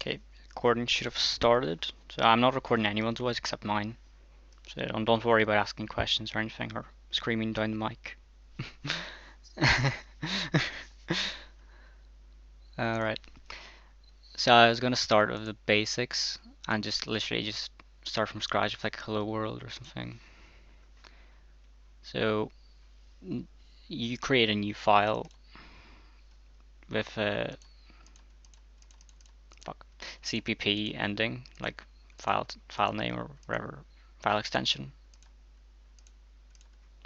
Okay, recording should have started. So I'm not recording anyone's voice except mine. So don't worry about asking questions or anything or screaming down the mic. Alright. So I was gonna start with the basics and just literally just start from scratch with like hello world or something. So you create a new file with a CPP ending, like file name or whatever file extension.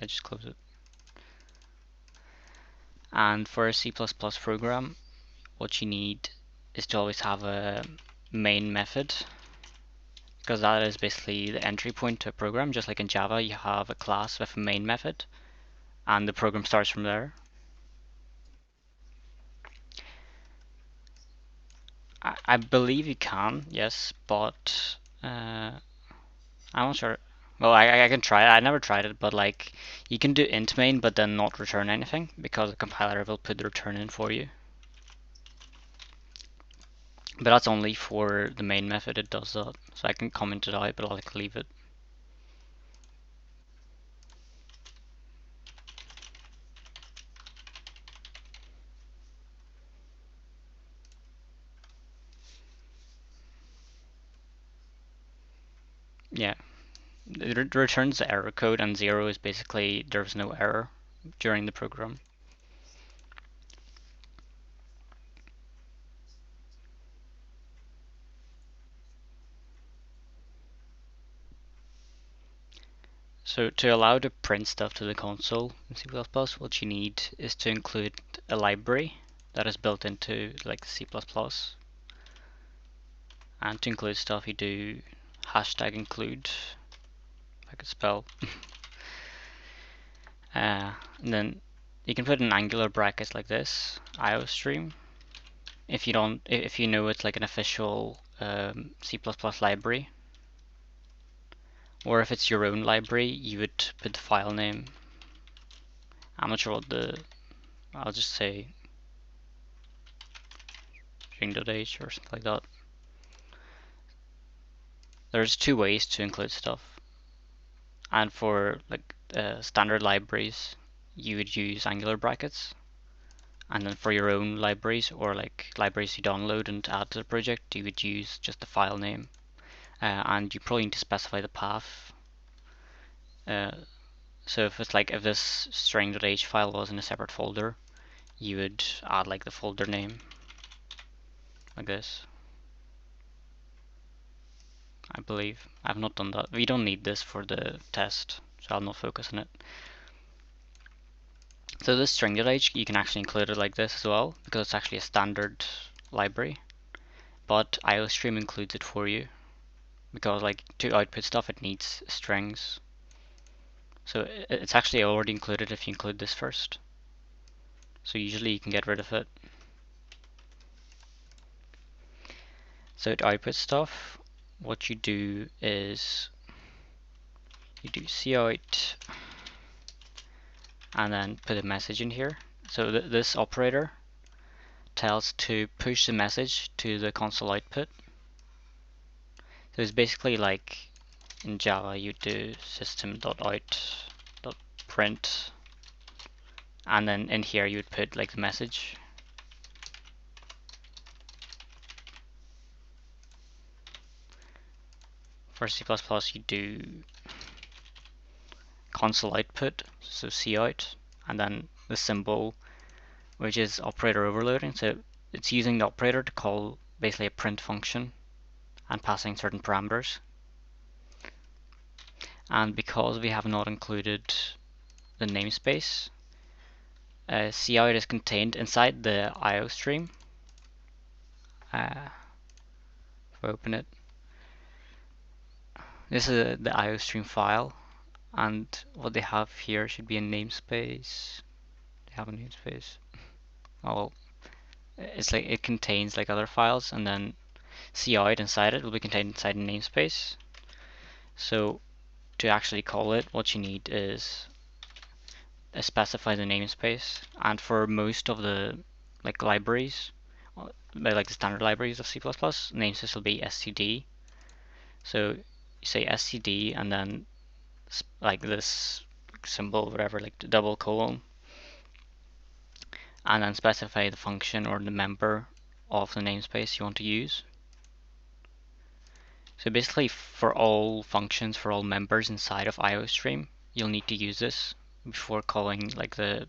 I just close it. And for a C++ program, what you need is to always have a main method, because that is basically the entry point to a program. Just like in Java, you have a class with a main method, and the program starts from there. I believe you can, yes, but I'm not sure. Well, I can try it. I never tried it, but like you can do int main, but then not return anything because the compiler will put the return in for you. But that's only for the main method. It does that, so I can comment it out, but I'll like leave it. Yeah, it returns the error code, and 0 is basically there's no error during the program. So to allow to print stuff to the console in C++, what you need is to include a library that is built into like C++. And to include stuff, you do hashtag include, if I could spell. And then you can put in angular brackets like this, IOStream. If you know it's like an official C++ library, or if it's your own library, you would put the file name. I'm not sure what I'll just say string.h or something like that. There's two ways to include stuff, and for like standard libraries, you would use angular brackets, and then for your own libraries or like libraries you download and add to the project, you would use just the file name, and you probably need to specify the path. So if it's like if this string.h file was in a separate folder, you would add like the folder name like this. I believe. I've not done that. We don't need this for the test, so I'll not focus on it. So this string.h, you can actually include it like this as well, because it's actually a standard library. But IOStream includes it for you, because like to output stuff it needs strings. So it's actually already included if you include this first. So usually you can get rid of it. So to output stuff, what you do is you do cout and then put a message in here. So this operator tells to push the message to the console output. So it's basically like in Java you do system.out.print, and then in here you would put like the message. For C++ you do console output, so cout, and then the symbol, which is operator overloading. So it's using the operator to call basically a print function and passing certain parameters. And because we have not included the namespace, cout is contained inside the IOStream. If I open it, this is the IOStream file, and what they have here should be a namespace. They have a namespace. Oh, it's like it contains like other files, and then cout inside it will be contained inside a namespace. So to actually call it, what you need is specify the namespace. And for most of the like libraries by like the standard libraries of C++, namespace will be std. So you say std and then like this symbol, whatever, like the double colon, and then specify the function or the member of the namespace you want to use. So basically for all functions, for all members inside of IOStream, you'll need to use this before calling like the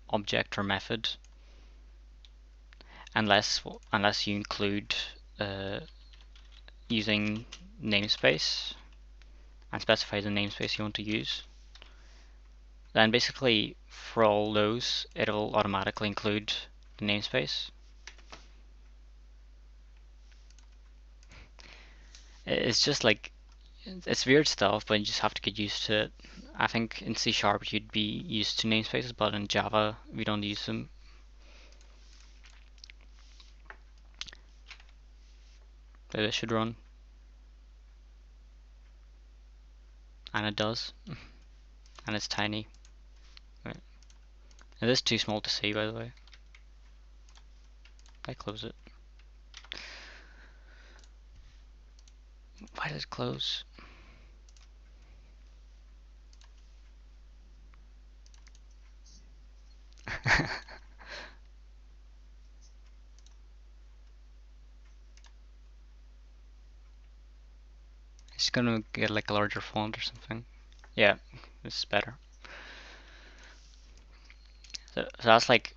object or method, unless you include using namespace and specify the namespace you want to use. Then basically for all those, it'll automatically include the namespace. It's just like, it's weird stuff, but you just have to get used to it. I think in C# you'd be used to namespaces, but in Java we don't use them. But it should run. And it does. And it's tiny. Right. It is too small to see, by the way. I close it. Why did it close? It's gonna get like a larger font or something. Yeah, this is better. So that's like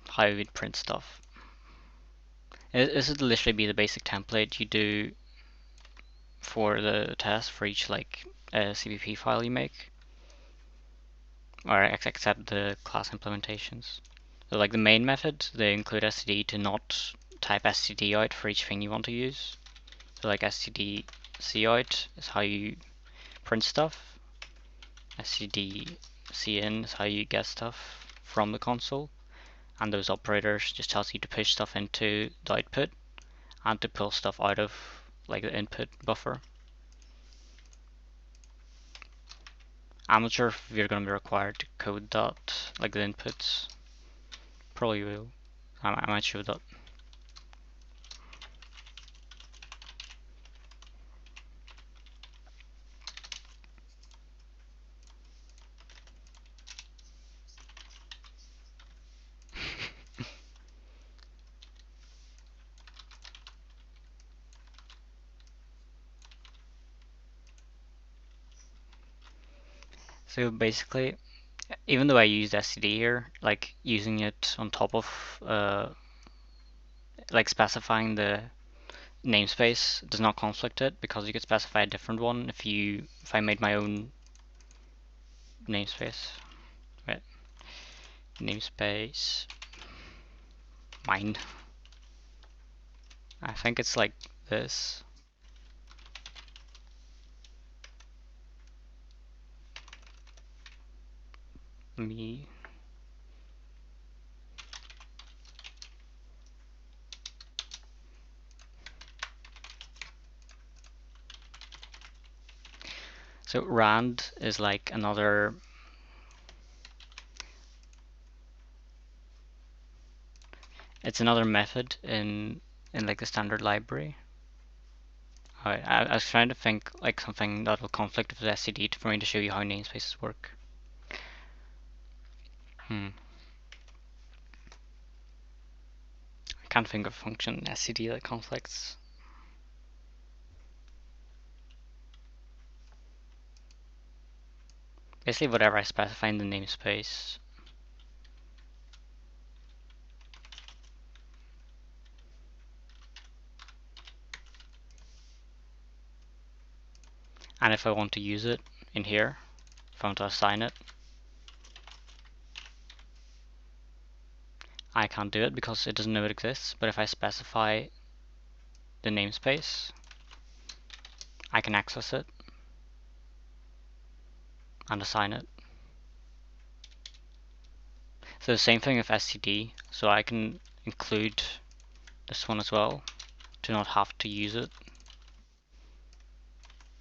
how you would print stuff. This would literally be the basic template you do for the test for each like CPP file you make, or except the class implementations. So like the main method, they include std to not type std out for each thing you want to use. So like std cout is how you print stuff. std cin is how you get stuff from the console. And those operators just tells you to push stuff into the output and to pull stuff out of like the input buffer. I'm not sure if you're going to be required to code that, like the inputs. Probably will. I might show that. So basically, even though I used std here, like using it on top of like specifying the namespace does not conflict it, because you could specify a different one if I made my own namespace. Right. Namespace mine. I think it's like this. Me. So rand is like another, it's another method in like the standard library. I was trying to think like something that will conflict with std for me to show you how namespaces work. I can't think of a function in std that conflicts. Basically whatever I specify in the namespace. And if I want to use it in here, if I want to assign it, I can't do it because it doesn't know it exists. But if I specify the namespace, I can access it and assign it. So the same thing with std, so I can include this one as well to not have to use it.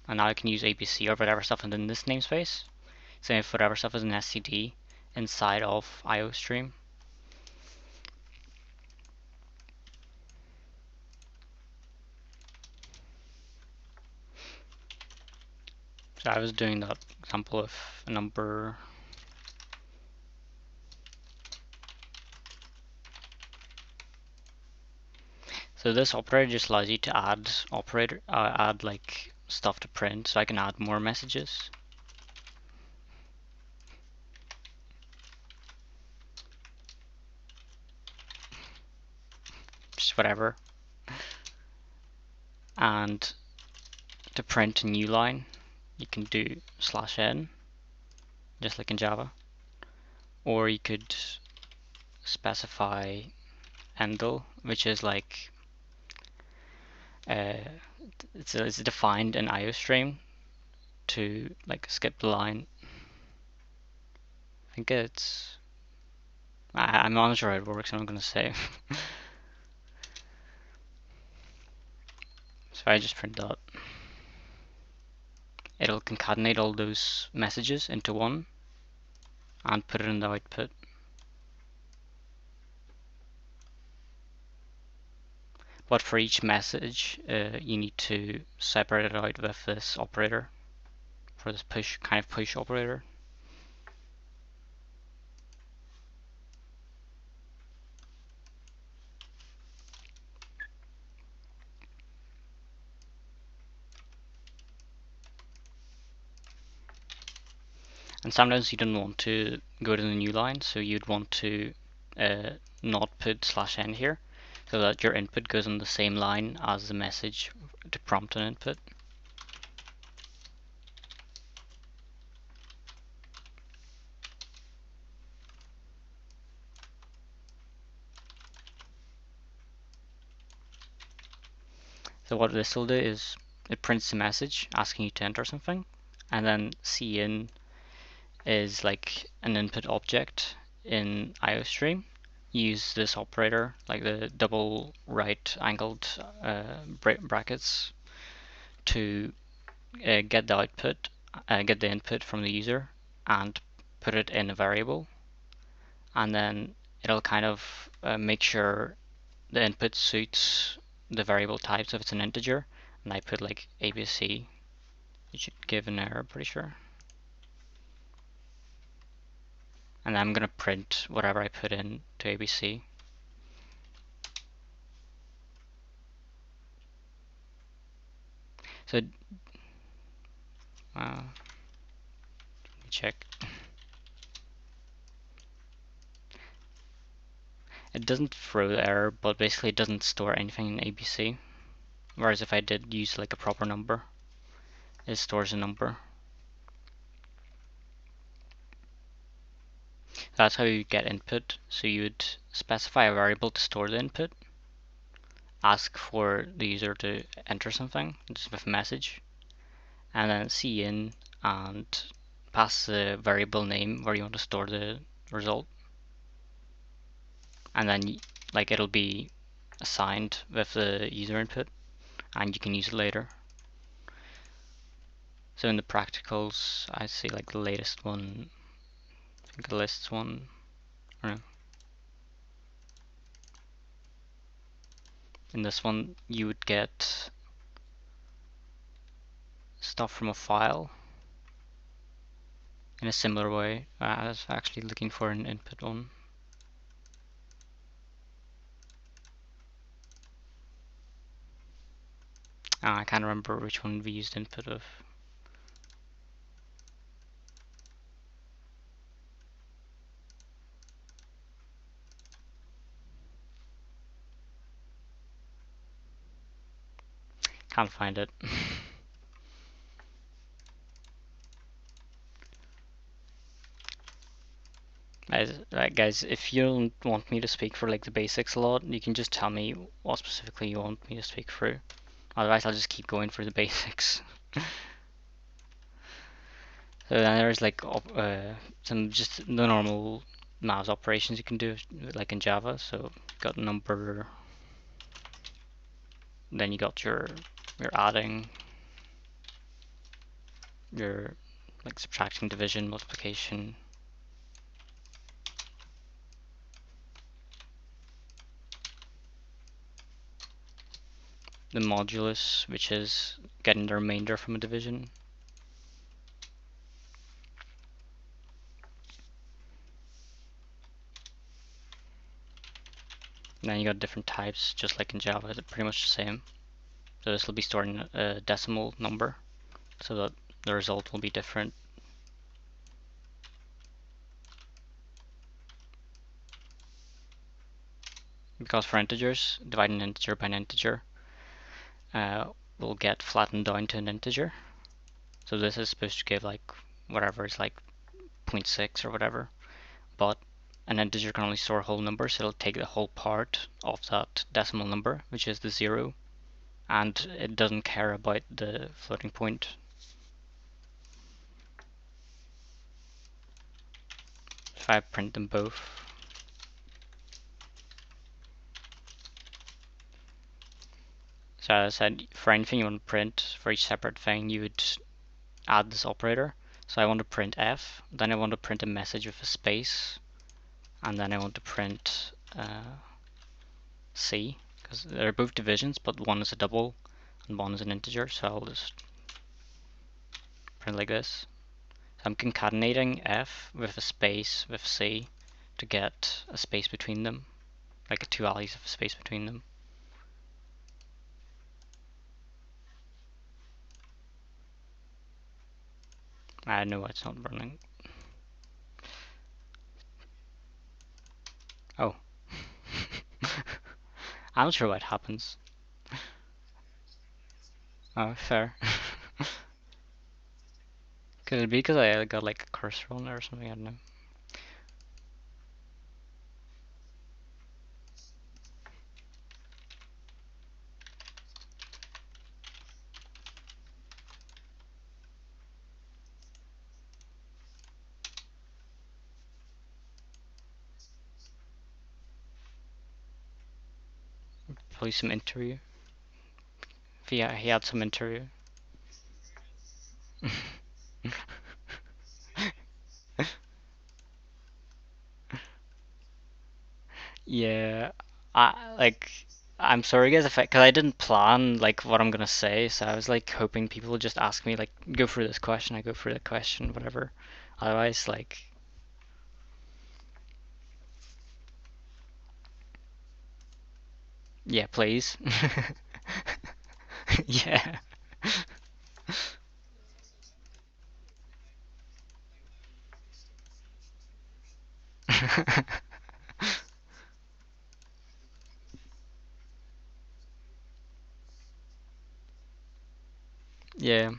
And now I can use ABC or whatever stuff is in this namespace. Same if whatever stuff is in std inside of IOStream. So I was doing that example of a number. So this operator just allows you to add like stuff to print, so I can add more messages. Just whatever. And to print a new line, you can do /n, just like in Java. Or you could specify endl, which is like it's defined in IOStream to like skip the line. I think it's I'm not sure how it works. I'm not gonna say. So I just print that. It'll concatenate all those messages into one and put it in the output. But for each message, you need to separate it out with this operator, for this push operator. And sometimes you don't want to go to the new line, so you'd want to not put /n here, so that your input goes on the same line as the message to prompt an input. So what this will do is it prints a message asking you to enter something, and then cin is like an input object in IOStream. Use this operator, like the double right angled brackets, to get the output, get the input from the user and put it in a variable, and then it'll kind of make sure the input suits the variable type. So if it's an integer and I put like ABC, it should give an error, pretty sure. And then I'm gonna print whatever I put in to ABC. So let me check. It doesn't throw the error, but basically it doesn't store anything in ABC. Whereas if I did use like a proper number, it stores a number. That's how you get input. So you would specify a variable to store the input, ask for the user to enter something, just with a message, and then cin and pass the variable name where you want to store the result. And then like it'll be assigned with the user input, and you can use it later. So in the practicals, I see like the latest one, I think the lists one, I don't know. In this one, you would get stuff from a file in a similar way. I was actually looking for an input one. I can't remember which one we used input of. Can't find it. Guys, if you don't want me to speak for like the basics a lot, you can just tell me what specifically you want me to speak through. Otherwise, I'll just keep going for the basics. So then there's like some just the normal mouse operations you can do, like in Java. So you got number, then you got your adding, your like subtracting, division, multiplication. The modulus, which is getting the remainder from a division. And then you got different types, just like in Java, they're pretty much the same. So this will be storing a decimal number, so that the result will be different. Because for integers, dividing an integer by an integer will get flattened down to an integer. So this is supposed to give like whatever, it's like 0.6 or whatever, but an integer can only store whole numbers, so it'll take the whole part of that decimal number, which is the 0, and it doesn't care about the floating point. If I print them both, so as I said, for anything you want to print, for each separate thing, you would add this operator. So I want to print F, then I want to print a message with a space, and then I want to print C, because they're both divisions, but one is a double and one is an integer, so I'll just print like this. So I'm concatenating F with a space with C to get a space between them, like two alleys of a space between them. I know it's not running. Oh. I'm not sure what happens. Oh, fair. Could it be because I got like a cursor on there or something? I don't know. Probably some interview. He had some interview. Yeah, I'm sorry guys if cause I didn't plan like what I'm gonna say, so I was like hoping people would just ask me like go through this question, I go through that question, whatever. Otherwise, like, yeah, please. Yeah. Yeah,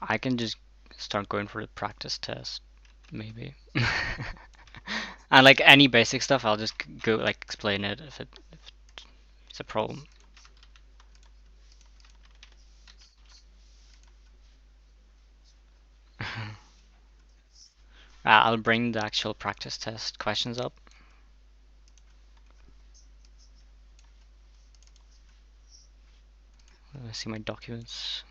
I can just start going for the practice test, maybe. And like any basic stuff, I'll just go like explain it if it's a problem. I'll bring the actual practice test questions up. Let me see my documents.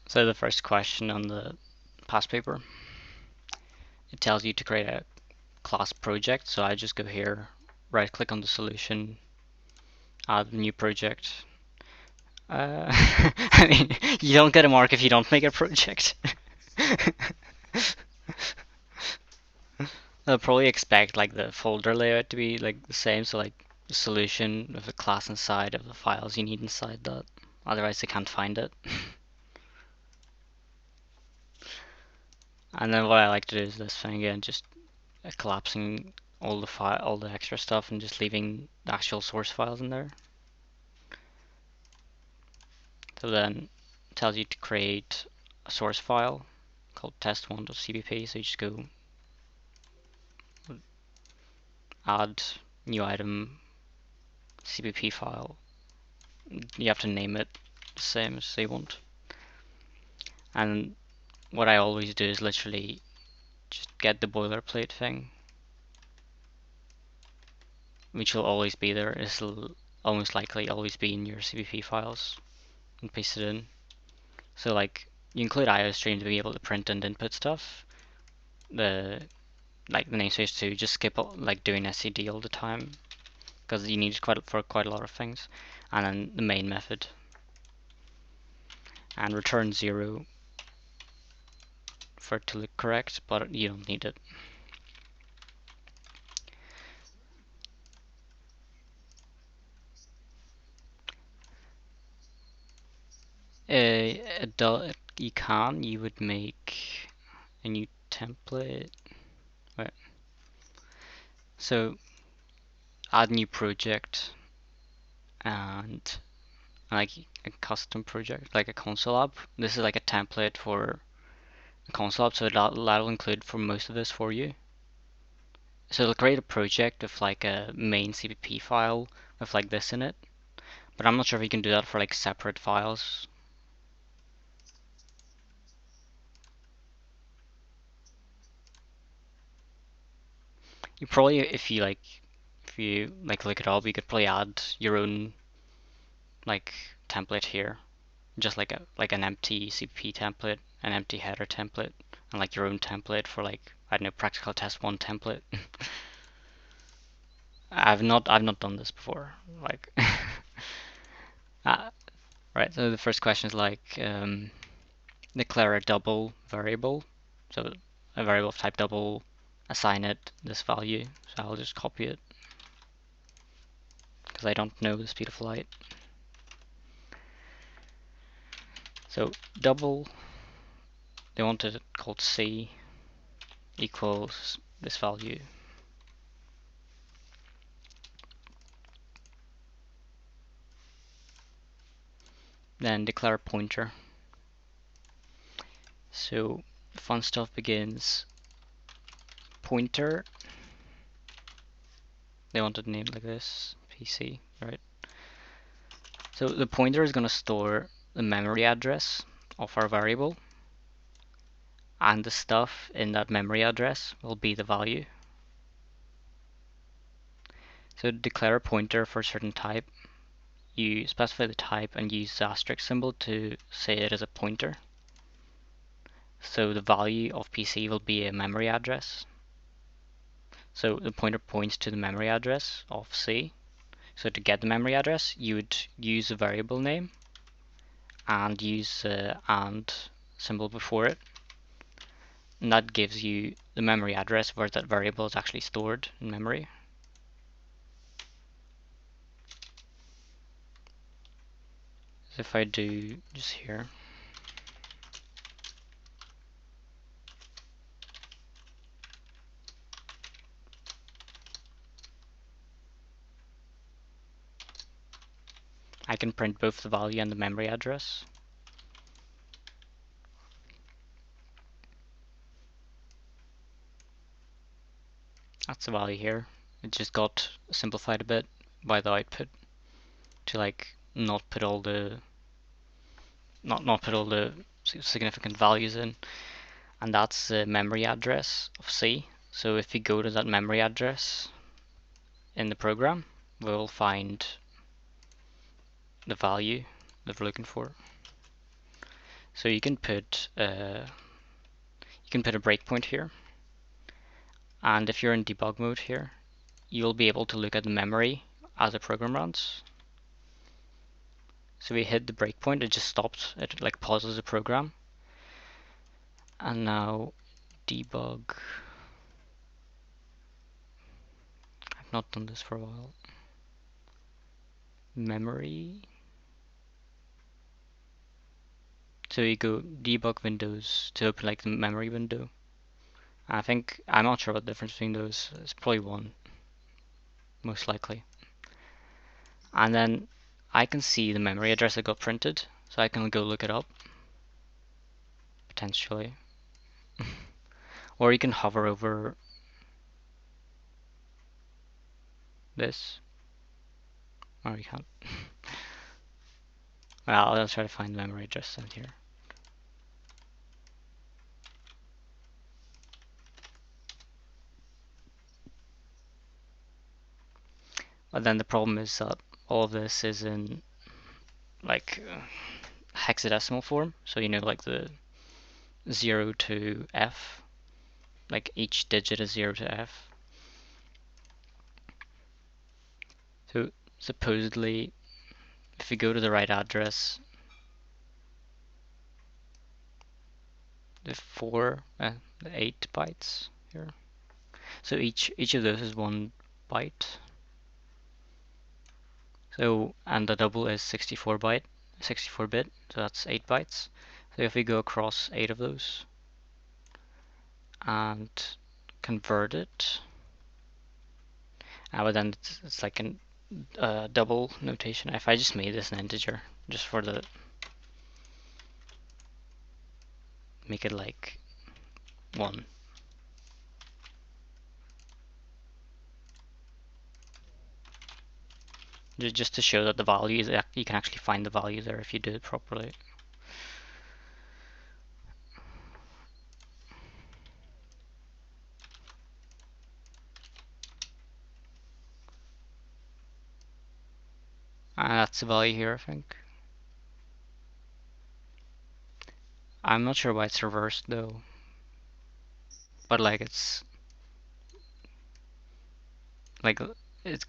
So the first question on the past paper, it tells you to create a class project. So I just go here, right click on the solution, add new project. I mean, you don't get a mark if you don't make a project. They'll probably expect like the folder layout to be like the same, so like the solution with the class inside of the files you need inside that. Otherwise they can't find it. And then what I like to do is this thing again, just collapsing all the extra stuff and just leaving the actual source files in there. So then it tells you to create a source file called test1.cpp. So you just go add new item cpp file you have to name it the same as they want. And what I always do is literally just get the boilerplate thing, which will always be there. It'll almost likely always be in your CPP files, and paste it in. So like you include IOStream to be able to print and input stuff. The like the namespace to just skip like doing SCD all the time, because you need it for quite a lot of things. And then the main method, and return 0 for it to look correct, but you don't need it. You would make a new template. Right. So add new project and like a custom project, like a console app. This is like a template for a console app, so that'll include for most of this for you. So it'll create a project with like a main CPP file with like this in it, but I'm not sure if you can do that for like separate files. You probably, if you look it up, you could probably add your own like template here, just like an empty CPP template, an empty header template, and like your own template for like, I don't know, practical test 1 template. I've not done this before. Like, right. So the first question is like, declare a double variable. So a variable of type double, assign it this value. So I'll just copy it because I don't know the speed of light. So double, they wanted it called C equals this value. Then declare a pointer. So fun stuff begins. Pointer. They wanted a name like this, PC, right? So the pointer is going to store the memory address of our variable, and the stuff in that memory address will be the value. So to declare a pointer for a certain type, you specify the type and use the asterisk symbol to say it is a pointer. So the value of PC will be a memory address. So the pointer points to the memory address of C. So to get the memory address, you would use the variable name and use the AND symbol before it. And that gives you the memory address where that variable is actually stored in memory. So if I do just here, I can print both the value and the memory address. That's the value here. It just got simplified a bit by the output to like not put all the significant values in, and that's the memory address of C. So if we go to that memory address in the program, we'll find the value that we're looking for. So you can put a breakpoint here, and if you're in debug mode here, you'll be able to look at the memory as the program runs. So we hit the breakpoint, it just stops, it like pauses the program. And now debug. I've not done this for a while. Memory. So you go debug windows to open like the memory window. I think, I'm not sure what the difference between those, it's probably one, most likely. And then I can see the memory address that got printed, so I can go look it up, potentially. Or you can hover over this, or you can't. Well, I'll try to find the memory address in here. But then the problem is that all of this is in like hexadecimal form. So you know, like the 0 to F, like each digit is 0 to F. So supposedly, if you go to the right address, the 8 bytes here. So each of those is 1 byte. So, and the double is 64 bit, so that's 8 bytes. So if we go across 8 of those and convert it, but then it's like a double notation. If I just made this an integer, just for the make it like 1. Just to show that the value is, you can actually find the value there if you do it properly. And that's the value here, I think. I'm not sure why it's reversed though, but like it's like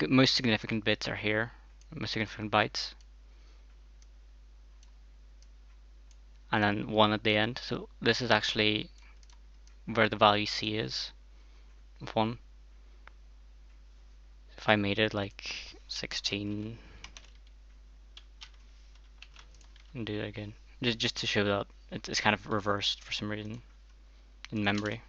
most significant bits are here, most significant bytes, and then 1 at the end. So this is actually where the value C is of 1. If I made it like 16 and do it again, just to show that it's kind of reversed for some reason in memory.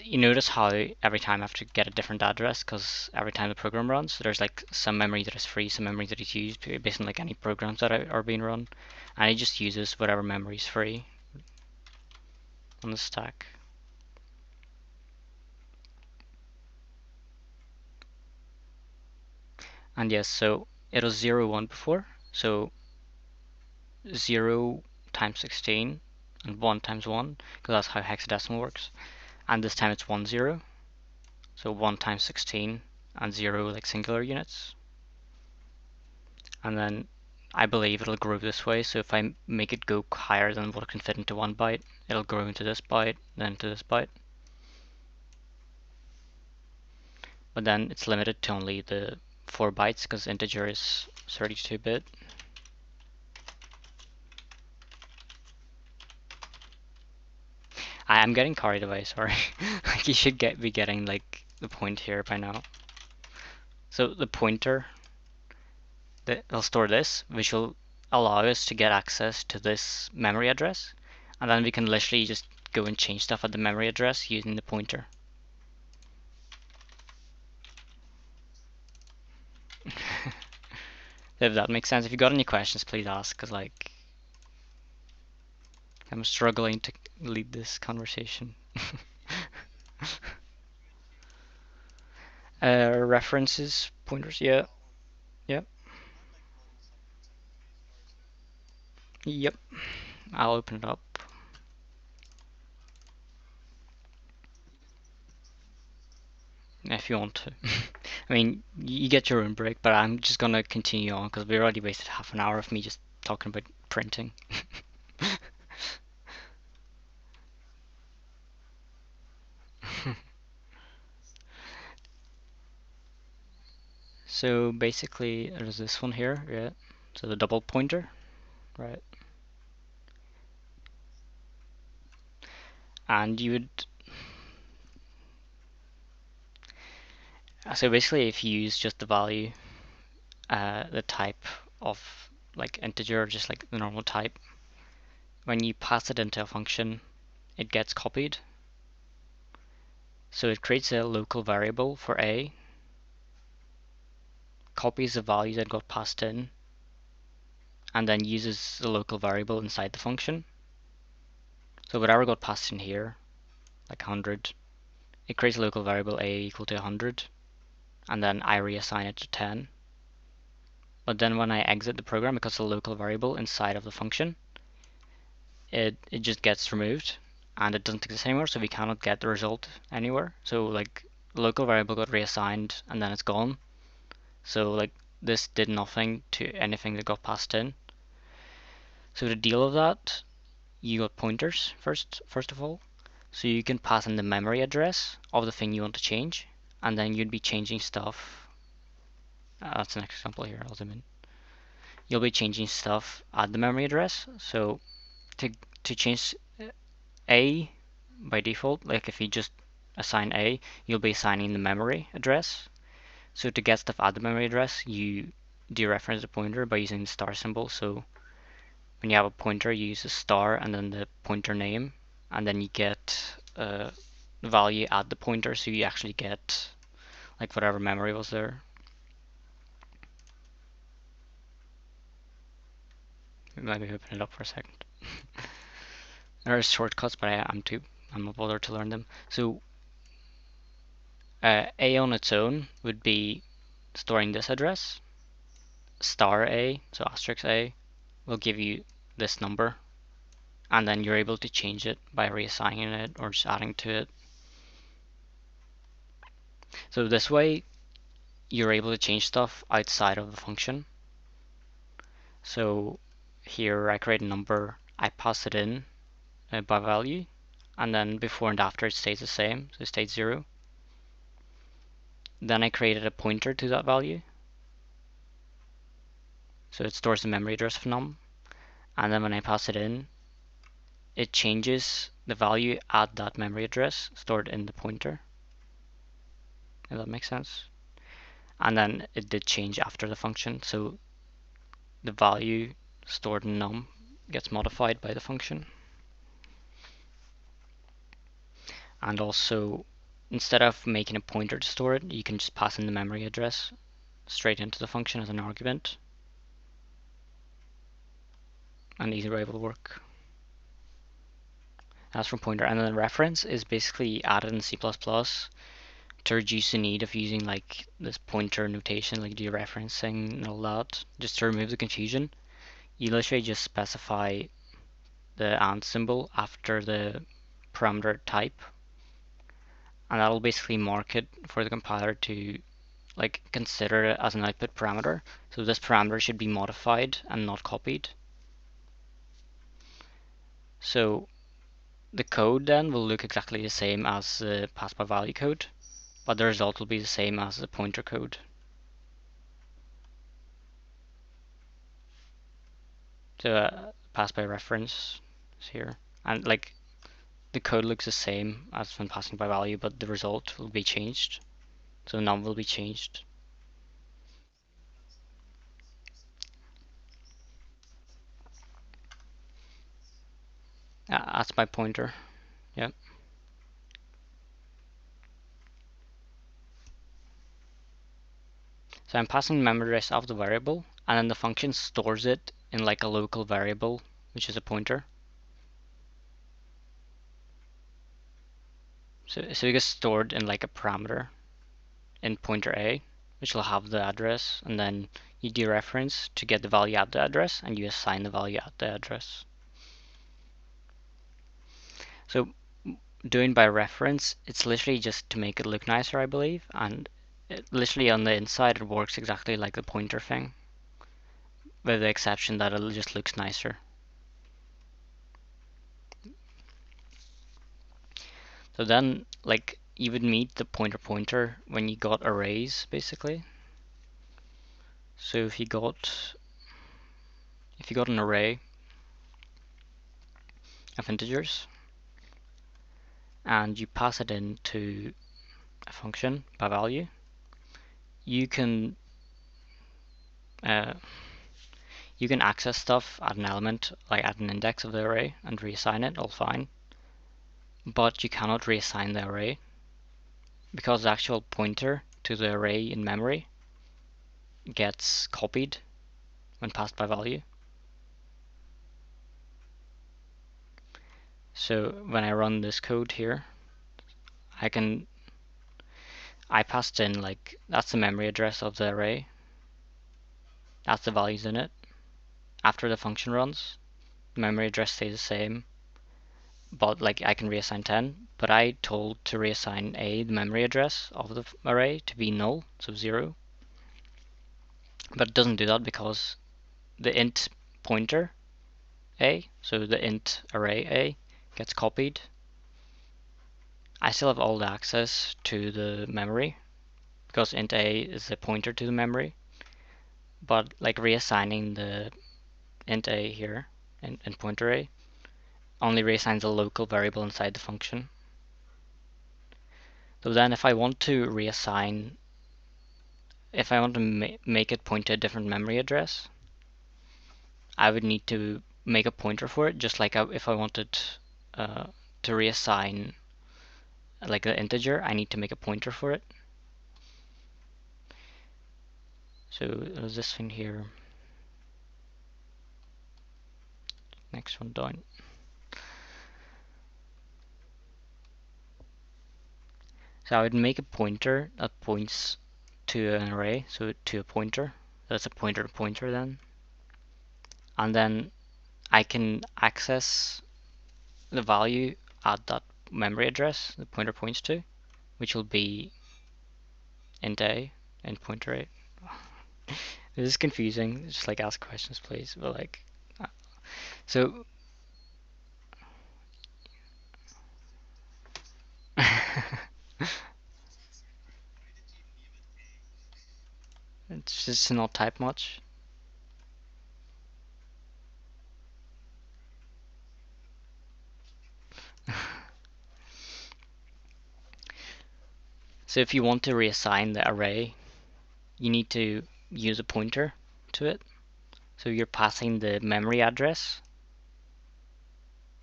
You notice how every time I have to get a different address because every time the program runs, there's like some memory that is free, some memory that is used based on like any programs that are being run, and it just uses whatever memory is free on the stack. And yes, so it was 0, 1 before, so 0 times 16 and 1 times 1, because that's how hexadecimal works. And this time it's 1, 0, so 1 times 16 and 0 like singular units. And then I believe it'll grow this way, so if I make it go higher than what can fit into 1 byte, it'll grow into this byte, then to this byte. But then it's limited to only the 4 bytes because integer is 32-bit. I'm getting carried away, sorry. Like you should be getting like the point here by now. So the pointer that will store this, which will allow us to get access to this memory address, and then we can literally just go and change stuff at the memory address using the pointer. If that makes sense. If you got any questions, please ask, because like I'm struggling to lead this conversation. References, pointers, yeah, yep, yep. I'll open it up. If you want to. I mean, you get your own break, but I'm just gonna continue on because we already wasted half an hour of me just talking about printing. So basically, there's this one here, yeah. So the double pointer, right? And you would. So basically, if you use just the value, the type of like integer, just like the normal type, when you pass it into a function, it gets copied. So it creates a local variable for a, copies the value that got passed in, and then uses the local variable inside the function. So whatever got passed in here, like 100, it creates a local variable a equal to 100, and then I reassign it to 10. But then when I exit the program, because it's a local variable inside of the function, it just gets removed and it doesn't exist anymore, so we cannot get the result anywhere. So like the local variable got reassigned and then it's gone. So like this did nothing to anything that got passed in. So to deal with that, you got pointers first of all. So you can pass in the memory address of the thing you want to change, and then you'd be changing stuff. That's an example here, I'll zoom in. You'll be changing stuff at the memory address. So to change A by default, like if you just assign A, you'll be assigning the memory address. So to get stuff at the memory address, you dereference the pointer by using the star symbol. So when you have a pointer, you use a star and then the pointer name, and then you get the value at the pointer, so you actually get like whatever memory was there. Let me open it up for a second. There are shortcuts, but I'm not bothered to learn them. So A on its own would be storing this address. Star A, so asterisk A, will give you this number, and then you're able to change it by reassigning it or just adding to it. So this way you're able to change stuff outside of the function. So here I create a number, I pass it in by value, and then before and after it stays the same, so it stays 0. Then I created a pointer to that value, so it stores the memory address of num, and then when I pass it in, it changes the value at that memory address stored in the pointer, if that makes sense. And then it did change after the function, so the value stored in num gets modified by the function. And also, instead of making a pointer to store it, you can just pass in the memory address straight into the function as an argument, and either way will work. That's from pointer. And then reference is basically added in C++ to reduce the need of using like this pointer notation, like dereferencing and all that, just to remove the confusion. You literally just specify the and symbol after the parameter type, and that'll basically mark it for the compiler to like consider it as an output parameter. So this parameter should be modified and not copied. So the code then will look exactly the same as the pass by value code, but the result will be the same as the pointer code. So pass by reference is here, and like the code looks the same as when passing by value, but the result will be changed. So num will be changed. That's my pointer. Yeah. So I'm passing the memory address of the variable, and then the function stores it in like a local variable, which is a pointer. So it gets stored in like a parameter in pointer A, which will have the address, and then you dereference to get the value at the address, and you assign the value at the address. So doing by reference, it's literally just to make it look nicer, I believe, and literally on the inside it works exactly like the pointer thing, with the exception that it just looks nicer. So then, like, you would meet the pointer when you got arrays, basically. So if you got an array of integers and you pass it into a function by value, you can uh, access stuff at an element, like at an index of the array, and reassign it, all fine. But you cannot reassign the array because the actual pointer to the array in memory gets copied when passed by value. So when I run this code here, I can I passed in, like, that's the memory address of the array. That's the values in it. After the function runs, the memory address stays the same, but like I can reassign 10, but I told to reassign A, the memory address of the array, to be null, so 0. But it doesn't do that because the int pointer A, so the int array A, gets copied. I still have all the access to the memory because int A is a pointer to the memory, but like reassigning the int A here and pointer A only reassigns a local variable inside the function. So then if I want to reassign, if I want to make it point to a different memory address, I would need to make a pointer for it, just like if I wanted to reassign like the integer, I need to make a pointer for it. So there's this thing here. Next one down. So I would make a pointer that points to an array, so to a pointer. That's a pointer to pointer then. And then I can access the value at that memory address the pointer points to, which will be int A and pointer A. This is confusing. Just like ask questions, please. But like, so it's just not type much. So if you want to reassign the array, you need to use a pointer to it. So you're passing the memory address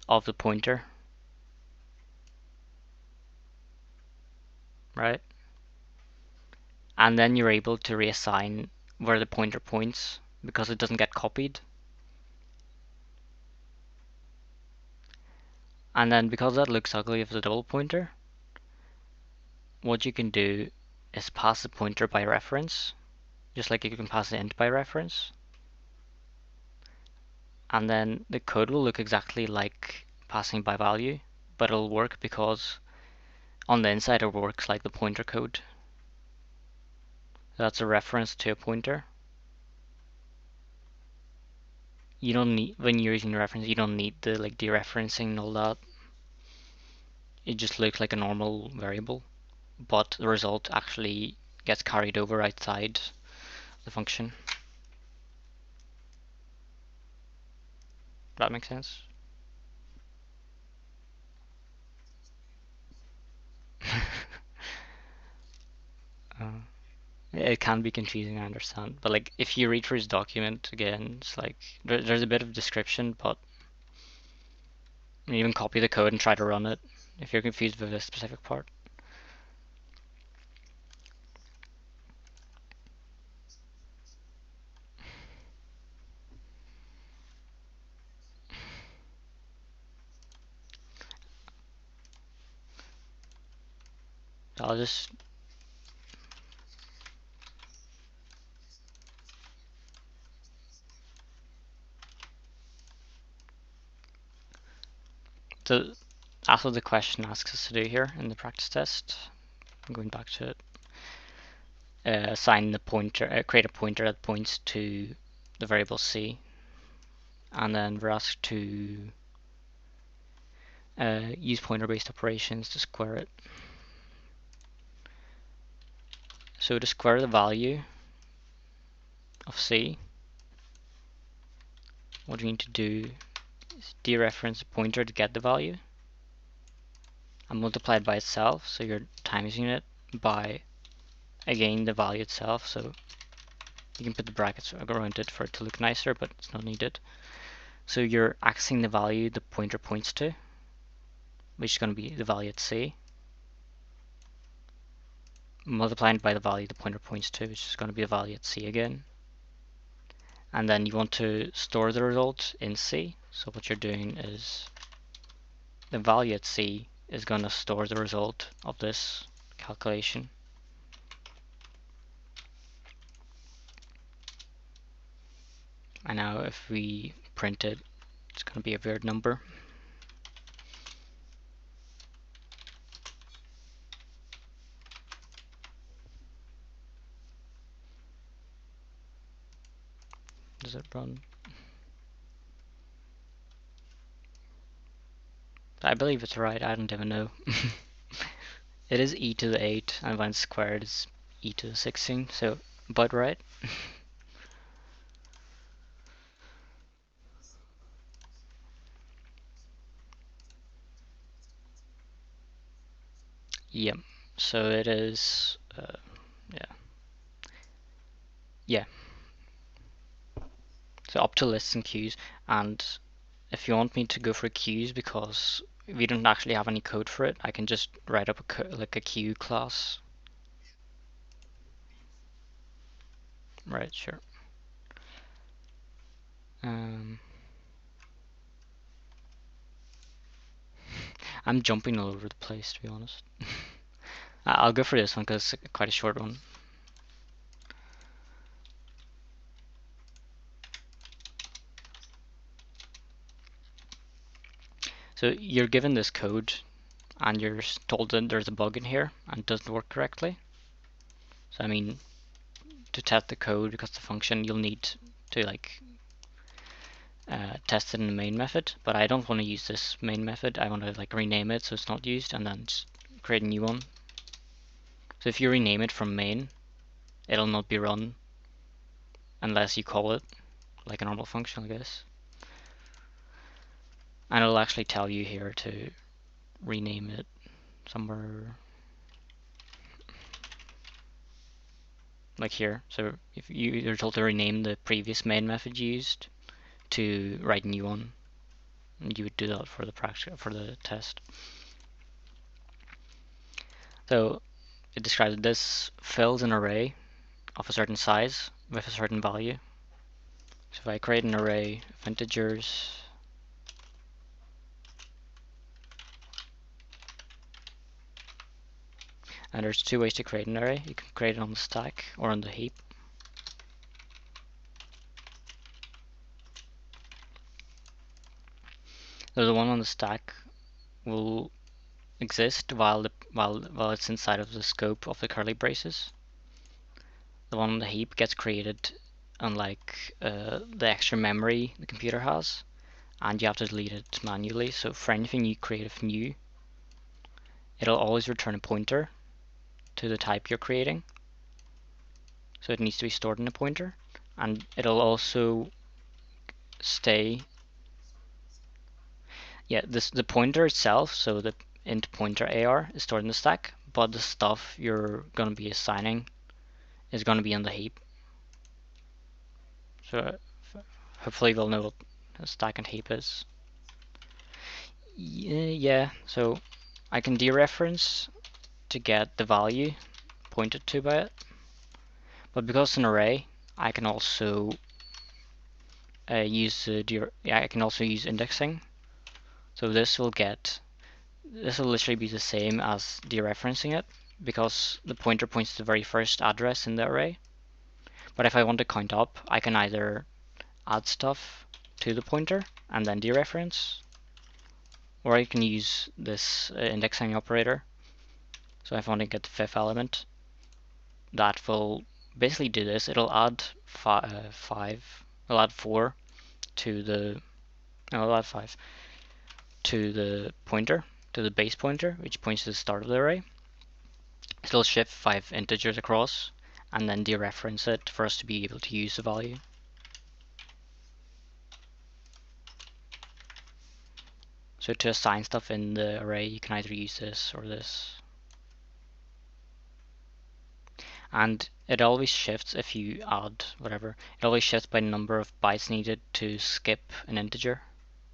of the pointer, right? And then you're able to reassign where the pointer points because it doesn't get copied. And then because that looks ugly if it's a double pointer, what you can do is pass the pointer by reference, just like you can pass the int by reference. And then the code will look exactly like passing by value, but it'll work because on the inside it works like the pointer code. That's a reference to a pointer. You don't need, when you're using the reference, you don't need the like dereferencing and all that. It just looks like a normal variable, but the result actually gets carried over outside the function. That makes sense? It can be confusing, I understand. But like, if you read through his document again, it's like there's a bit of description, but you even copy the code and try to run it if you're confused with this specific part. I'll just so that's what the question asks us to do here in the practice test. I'm going back to it. Assign the pointer, create a pointer that points to the variable c, and then we're asked to use pointer-based operations to square it. So to square the value of c, what we need to do is dereference the pointer to get the value and multiply it by itself, so you're timesing it by again the value itself. So you can put the brackets around it for it to look nicer, but it's not needed. So you're accessing the value the pointer points to, which is going to be the value at c, multiplying by the value the pointer points to, which is going to be the value at c again. And then you want to store the result in c. So what you're doing is the value at c is going to store the result of this calculation. And now if we print it, it's going to be a weird number. Does it run? I believe it's right, I don't even know. It is e to the 8, and when it's squared it's e to the 16, so about right. Yep, so it is, yeah. Yeah, so up to lists and queues, and if you want me to go for queues because we don't actually have any code for it, I can just write up like a queue class. Right, sure. I'm jumping all over the place, to be honest. I'll go for this one because it's quite a short one. So you're given this code and you're told that there's a bug in here and it doesn't work correctly. So I mean, to test the code, because the function, you'll need to like test it in the main method, but I don't want to use this main method. I want to like rename it so it's not used and then just create a new one. So if you rename it from main, it'll not be run unless you call it like a normal function, I guess. And it'll actually tell you here to rename it somewhere like here. So if you're told to rename the previous main method used to write a new one, you would do that for the practice for the test. So it describes that this fills an array of a certain size with a certain value. So if I create an array of integers, and there's two ways to create an array. You can create it on the stack or on the heap. So the one on the stack will exist while it's inside of the scope of the curly braces. The one on the heap gets created unlike the extra memory the computer has, and you have to delete it manually. So for anything you create new, it'll always return a pointer to the type you're creating. So it needs to be stored in a pointer, and it'll also stay. Yeah, the pointer itself, so the int pointer AR is stored in the stack, but the stuff you're going to be assigning is going to be on the heap. So hopefully we'll know what a stack and heap is. Yeah, so I can dereference to get the value pointed to by it, but because it's an array, I can also use indexing. So this will literally be the same as dereferencing it, because the pointer points to the very first address in the array. But if I want to count up, I can either add stuff to the pointer and then dereference, or I can use this indexing operator. So if I want to get the fifth element, that will basically do this. It'll add it'll add 4 to the, no, it'll add 5 to the pointer, to the base pointer, which points to the start of the array. It'll shift 5 integers across and then dereference it for us to be able to use the value. So to assign stuff in the array, you can either use this or this. And it always shifts if you add whatever. It always shifts by the number of bytes needed to skip an integer,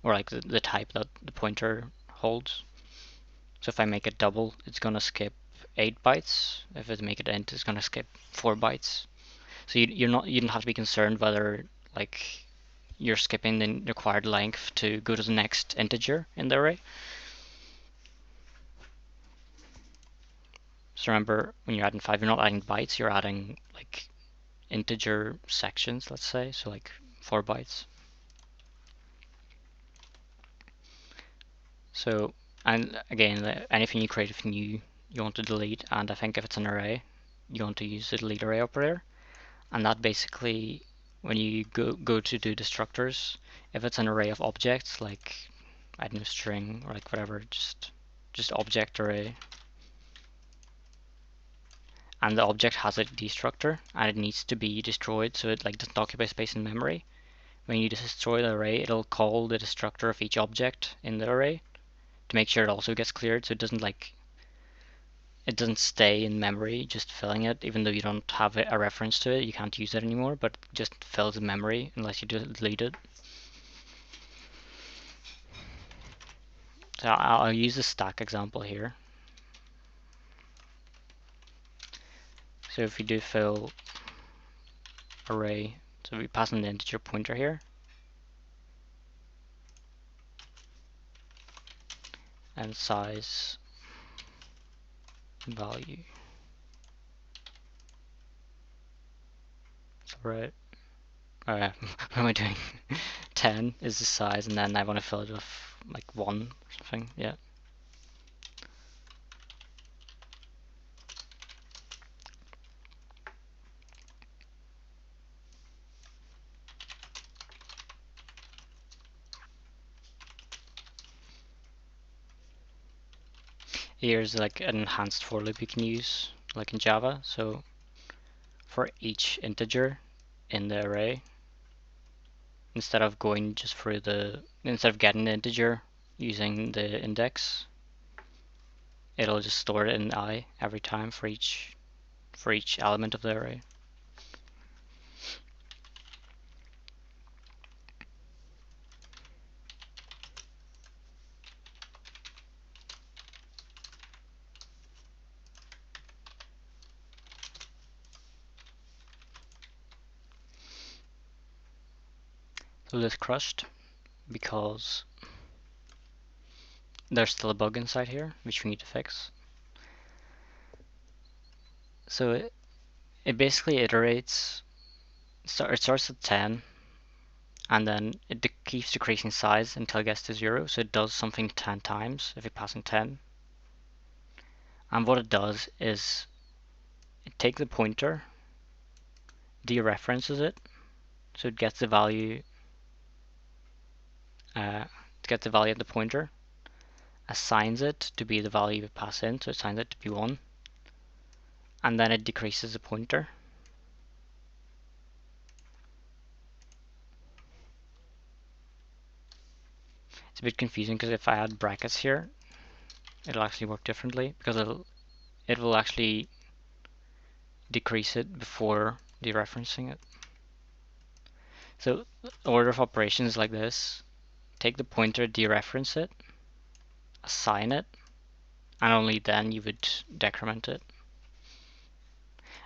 or like the type that the pointer holds. So if I make it double, it's gonna skip 8 bytes. If I make it int, it's gonna skip 4 bytes. So you don't have to be concerned whether like you're skipping the required length to go to the next integer in the array. So remember, when you're adding 5, you're not adding bytes, you're adding like integer sections, let's say. So like 4 bytes. So, and again, anything you create with new, you want to delete, and I think if it's an array, you want to use the delete array operator. And that basically, when you go to do destructors, if it's an array of objects, like, I don't know, string, or like whatever, just object array, and the object has a destructor, and it needs to be destroyed so it like doesn't occupy space in memory. When you destroy the array, it'll call the destructor of each object in the array to make sure it also gets cleared, so it doesn't stay in memory just filling it, even though you don't have a reference to it, you can't use it anymore, but it just fills the memory unless you delete it. So I'll use the stack example here. So if we do fill array, so we pass in the integer pointer here, and size value. So right, what am I doing? 10 is the size, and then I want to fill it with like 1 or something. Yeah. Here's like an enhanced for loop you can use, like in Java. So for each integer in the array, instead of going just for instead of getting the integer using the index, it'll just store it in I every time for each element of the array. So this crushed because there's still a bug inside here which we need to fix. So it basically iterates. It starts at 10, and then it keeps decreasing size until it gets to 0. So it does something 10 times if you're passing 10. And what it does is it takes the pointer, dereferences it, so it gets the value. To get the value of the pointer, assigns it to be the value we pass in, so it assigns it to be 1, and then it decreases the pointer. It's a bit confusing because if I add brackets here, it'll actually work differently because it will actually decrease it before dereferencing it. So order of operations is like this: take the pointer, dereference it, assign it, and only then you would decrement it.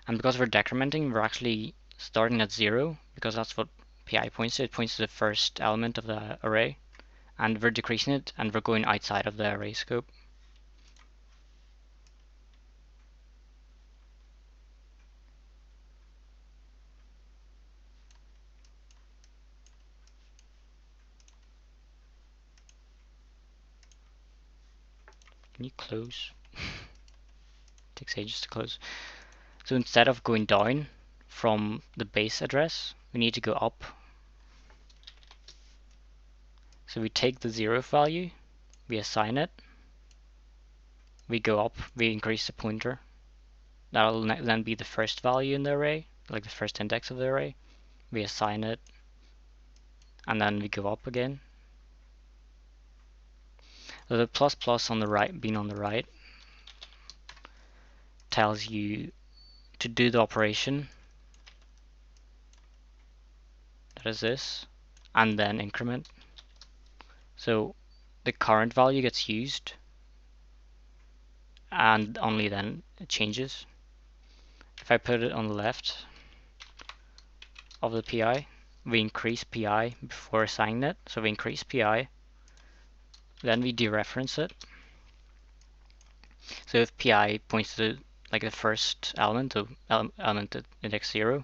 And because we're decrementing, we're actually starting at 0 because that's what PI points to. It points to the first element of the array, and we're decreasing it, and we're going outside of the array scope. Can you close? It takes ages to close. So instead of going down from the base address, we need to go up. So we take the 0th value, we assign it, we go up, we increase the pointer. That'll then be the first value in the array, like the first index of the array. We assign it, and then we go up again. So the plus plus on the right, being on the right, tells you to do the operation, that is this, and then increment. So the current value gets used, and only then it changes. If I put it on the left of the PI, we increase PI before assigning it. So we increase PI, then we dereference it. So if PI points to like the first element, element at index 0,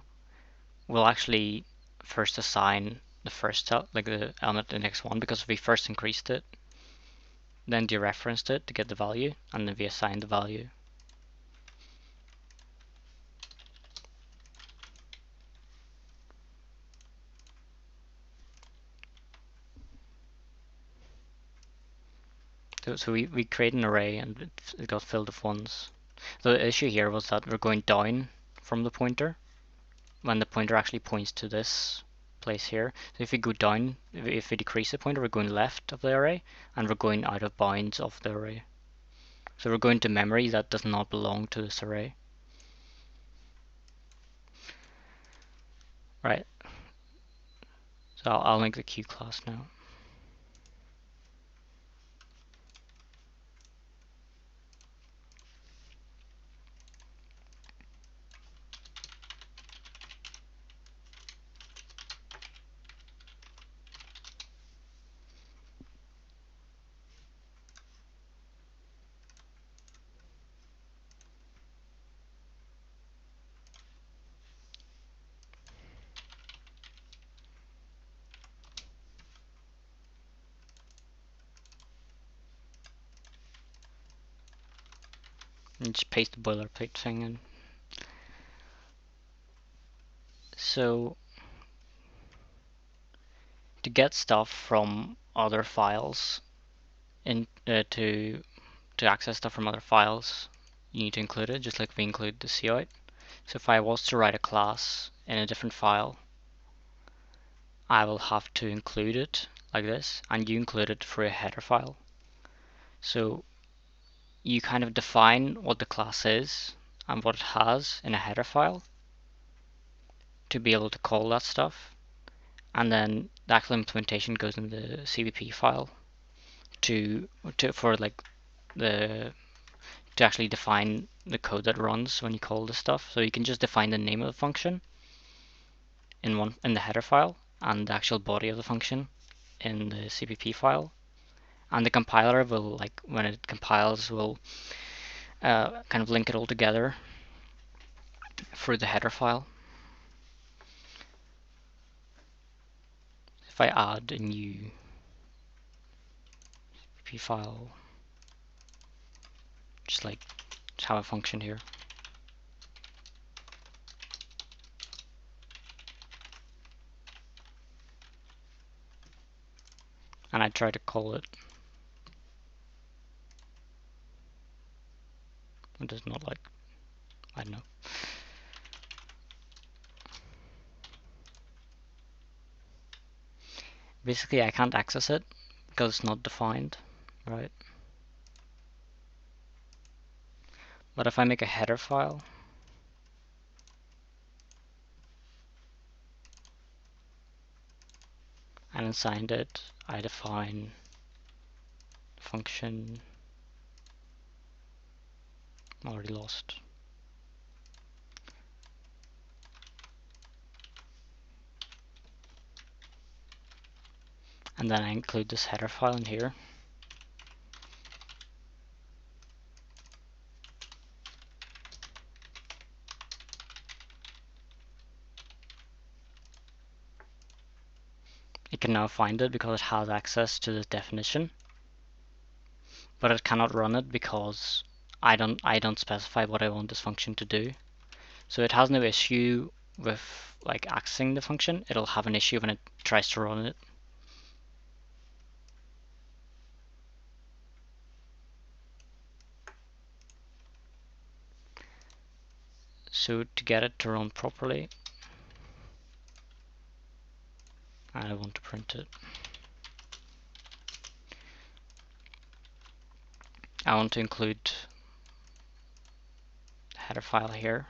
we'll actually first assign the first like the element index 1, because we first increased it, then dereferenced it to get the value, and then we assigned the value. So we create an array and it got filled with ones. The issue here was that we're going down from the pointer when the pointer actually points to this place here. So if we go down, if we decrease the pointer, we're going left of the array, and we're going out of bounds of the array. So we're going to memory that does not belong to this array. Right. So I'll make the Q class now. And just paste the boilerplate thing in. So to get stuff from other files to access stuff from other files, you need to include it, just like we include the cout. So if I was to write a class in a different file, I will have to include it like this, and you include it for a header file. So you kind of define what the class is and what it has in a header file to be able to call that stuff, and then the actual implementation goes in the CVP file to actually define the code that runs when you call this stuff. So you can just define the name of the function in the header file and the actual body of the function in the CVP file, and the compiler will, like when it compiles, will kind of link it all together for the header file. If I add a new CVP file, just have a function here. And I try to call it. It does not like, I don't know. Basically, I can't access it because it's not defined, right? But if I make a header file, and inside it, I define function. Already lost. And then I include this header file in here. It can now find it because it has access to this definition, but it cannot run it because I don't specify what I want this function to do. So it has no issue with like accessing the function. It'll have an issue when it tries to run it. So to get it to run properly, I want to print it. I want to include the header file here,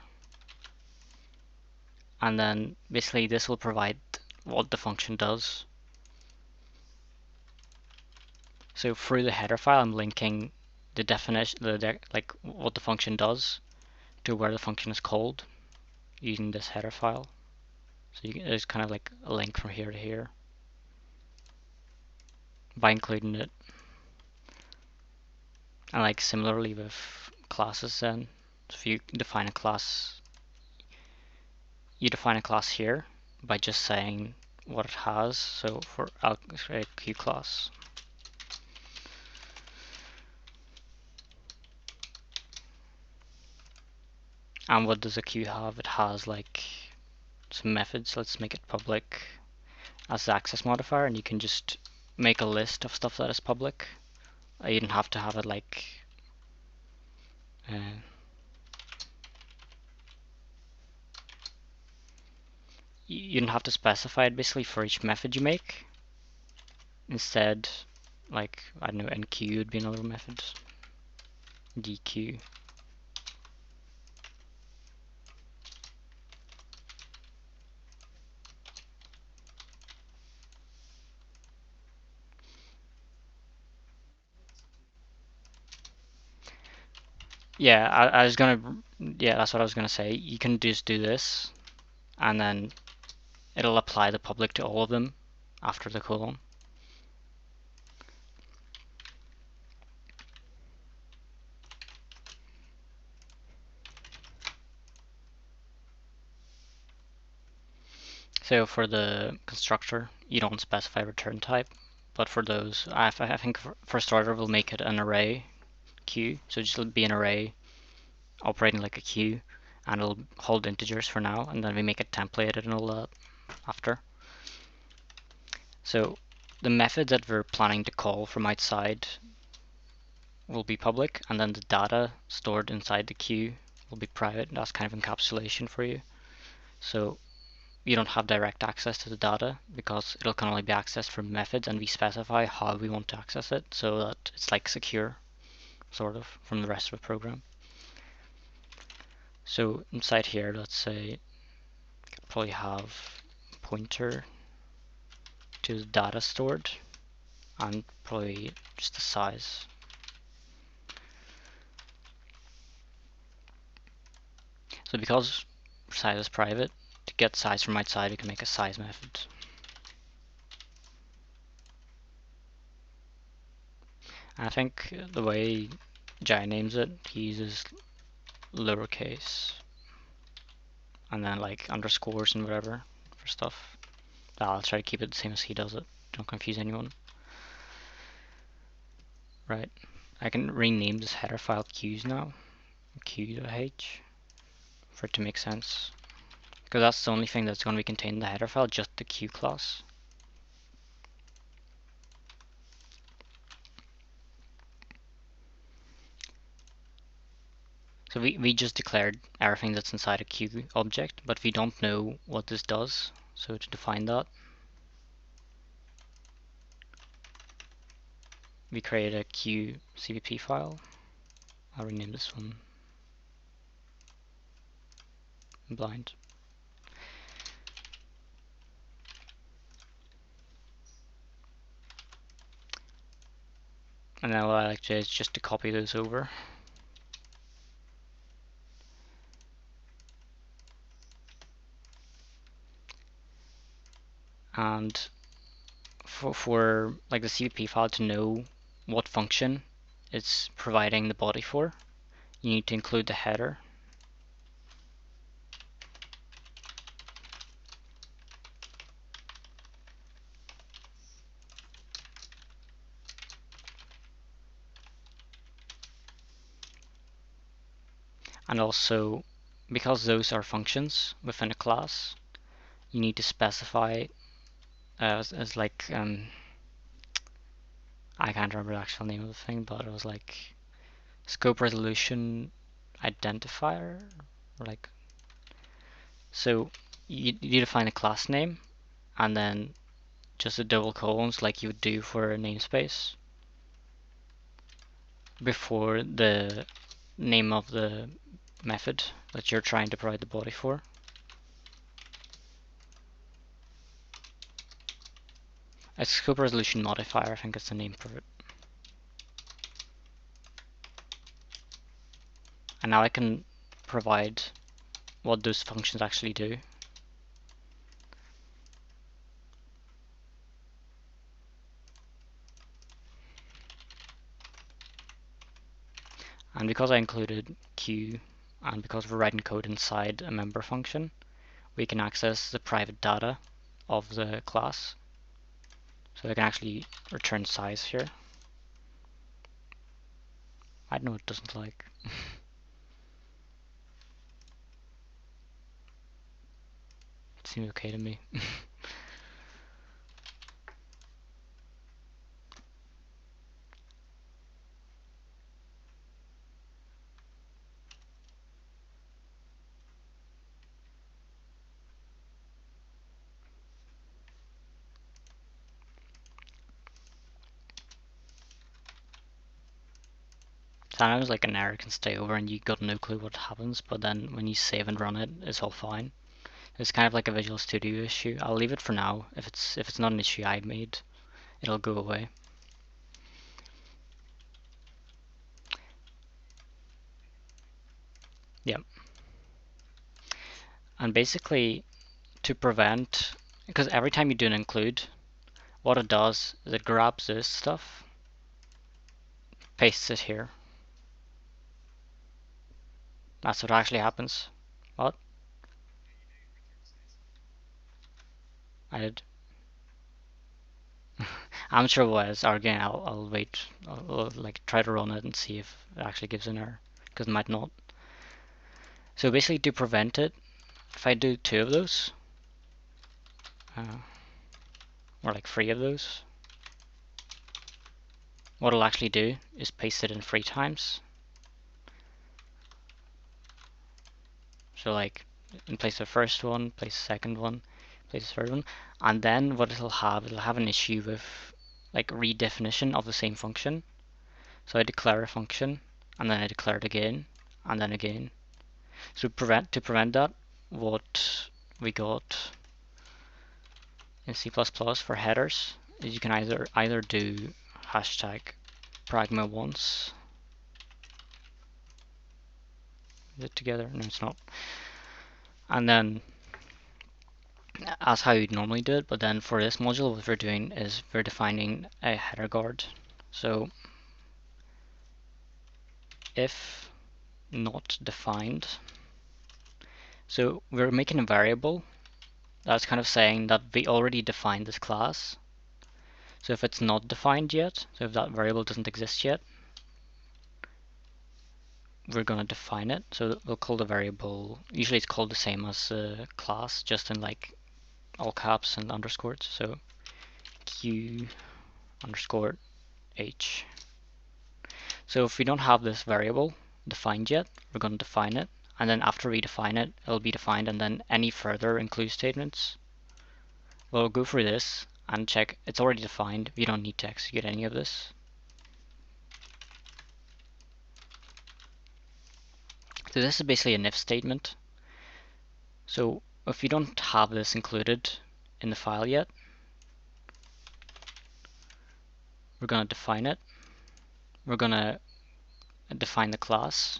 and then basically this will provide what the function does. So through the header file, I'm linking the definition, like what the function does, to where the function is called using this header file. So there's kind of like a link from here to here by including it. And like similarly with classes, then if you define a class, you define a class here by just saying what it has. So for queue class. And what does a queue have? It has like some methods. Let's make it public as the access modifier, and you can just make a list of stuff that is public. You don't have to have it like you don't have to specify it basically for each method you make. Instead, like, I don't know, enqueue would be another method. Dequeue. Yeah, I was gonna, yeah, that's what I was gonna say. You can just do this, and then it'll apply the public to all of them after the colon. So for the constructor, you don't specify return type, but for those, I think for starter, we'll make it an array queue. So just be an array operating like a queue, and it'll hold integers for now, and then we make it templated and all that after. So the method that we're planning to call from outside will be public, and then the data stored inside the queue will be private. That's kind of encapsulation for you. So you don't have direct access to the data because it'll can only be accessed from methods, and we specify how we want to access it so that it's like secure, sort of, from the rest of the program. So inside here, let's say, probably have pointer to the data stored and probably just the size. So because size is private, to get size from outside, we can make a size method. And I think the way Jai names it, he uses lowercase and then like underscores and whatever for stuff. I'll try to keep it the same as he does it. Don't confuse anyone. Right. I can rename this header file queues now. Queue.h for it to make sense. Because that's the only thing that's going to be contained in the header file, just the queue class. So we just declared everything that's inside a queue object, but we don't know what this does. So to define that, we create a queue CVP file. I'll rename this one blind. And now what I like to do is just to copy those over. And for like the CVP file to know what function it's providing the body for, you need to include the header. And also, because those are functions within a class, you need to specify as like I can't remember the actual name of the thing, but it was like scope resolution identifier, or like, so you define a class name and then just a double colons like you would do for a namespace before the name of the method that you're trying to provide the body for. A scope resolution modifier, I think is the name for it. And now I can provide what those functions actually do. And because I included queue, and because we're writing code inside a member function, we can access the private data of the class. So they can actually return size here. I know it doesn't like. It seems okay to me. Sometimes like an error can stay over and you got no clue what happens, but then when you save and run it, it's all fine. It's kind of like a Visual Studio issue. I'll leave it for now. If it's not an issue I made, it'll go away. Yep. And basically, to prevent, because every time you do an include, what it does is it grabs this stuff, pastes it here. That's what actually happens. What? I did. I'm sure it was. Again, I'll wait. I'll like try to run it and see if it actually gives an error, because it might not. So basically, to prevent it, if I do 2 of those, or like 3 of those, what it'll actually do is paste it in 3 times. So like in place of the first one, place the second one, place the third one, and then what it'll have an issue with like redefinition of the same function. So I declare a function, and then I declare it again, and then again. So to prevent that, what we got in C++ for headers is you can either do hashtag pragma once. Is it together? No, it's not. And then as how you'd normally do it, but then for this module what we're doing is we're defining a header guard. So if not defined, so we're making a variable that's kind of saying that we already defined this class. So if it's not defined yet, so if that variable doesn't exist yet, we're going to define it. So we'll call the variable, usually it's called the same as a class, just in like all caps and underscores. So q underscore h. So if we don't have this variable defined yet, we're going to define it, and then after we define it, it'll be defined, and then any further include statements, we'll go through this and check it's already defined. We don't need to execute any of this. So this is basically an if statement. So if you don't have this included in the file yet, we're going to define it. We're going to define the class,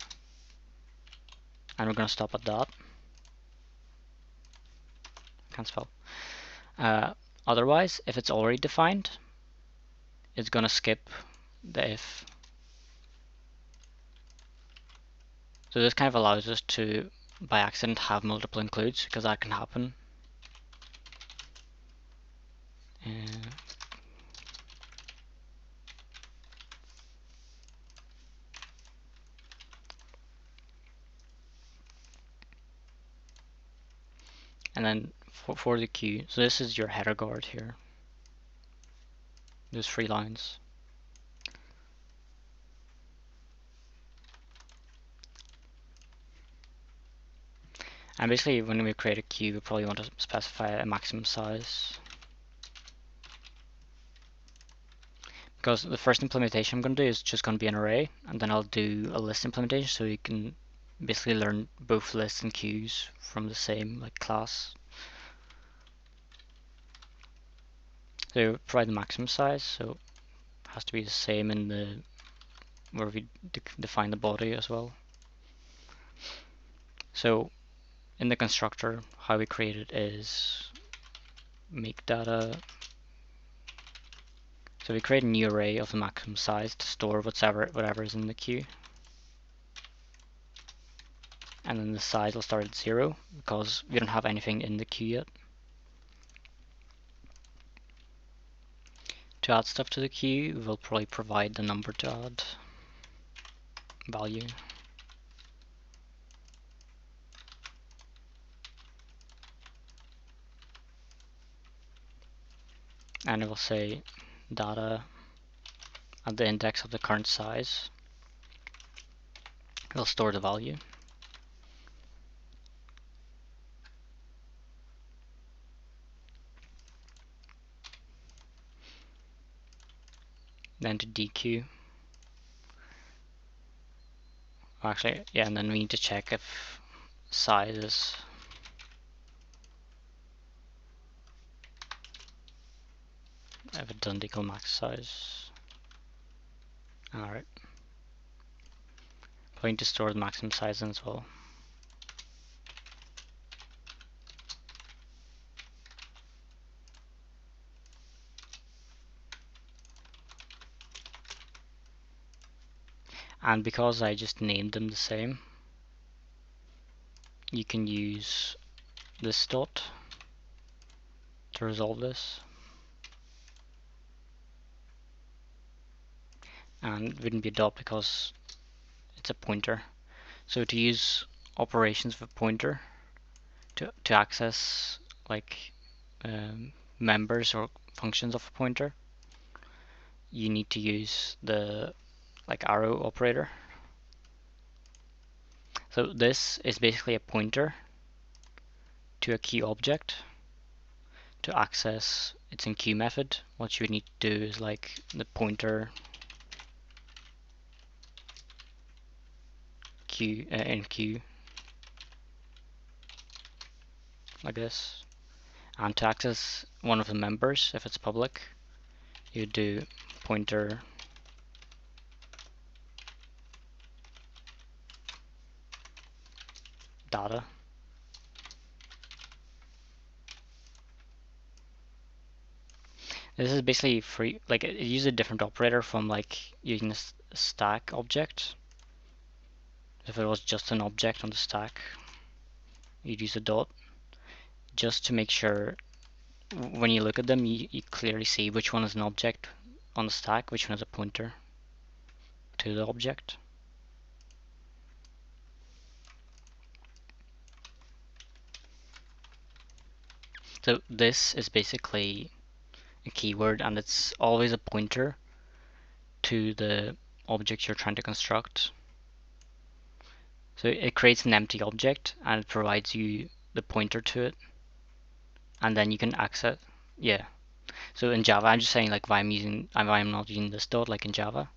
and we're going to stop at that. Can't spell. Otherwise, if it's already defined, it's going to skip the if. So this kind of allows us to, by accident, have multiple includes, because that can happen. And then for the queue, so this is your header guard here. There's 3 lines. And basically when we create a queue, we probably want to specify a maximum size. Because the first implementation I'm going to do is just going to be an array, and then I'll do a list implementation so you can basically learn both lists and queues from the same like class. So provide the maximum size, so it has to be the same in the where we define the body as well. So in the constructor, how we create it is make data. So we create a new array of the maximum size to store whatever is in the queue. And then the size will start at 0 because we don't have anything in the queue yet. To add stuff to the queue, we'll probably provide the number to add value. And it will say data at the index of the current size. It'll store the value. Then to dequeue. Actually, yeah, and then we need to check if size is if it doesn't equal max size. Alright. Going to store the maximum size in as well. And because I just named them the same, you can use this dot to resolve this. And it wouldn't be a dot because it's a pointer. So to use operations with pointer to access like members or functions of a pointer, you need to use the like arrow operator. So this is basically a pointer to a key object. To access its enqueue method, what you need to do is like the pointer queue enqueue like this. And to access one of the members, if it's public, you do pointer data. This is basically free, like it uses a different operator from like using a stack object. If it was just an object on the stack, you'd use a dot, just to make sure when you look at them, you clearly see which one is an object on the stack, which one is a pointer to the object. So this is basically a keyword, and it's always a pointer to the object you're trying to construct. So it creates an empty object and it provides you the pointer to it, and then you can access. Yeah. So in Java, I'm just saying like why I'm not using this dot like in Java,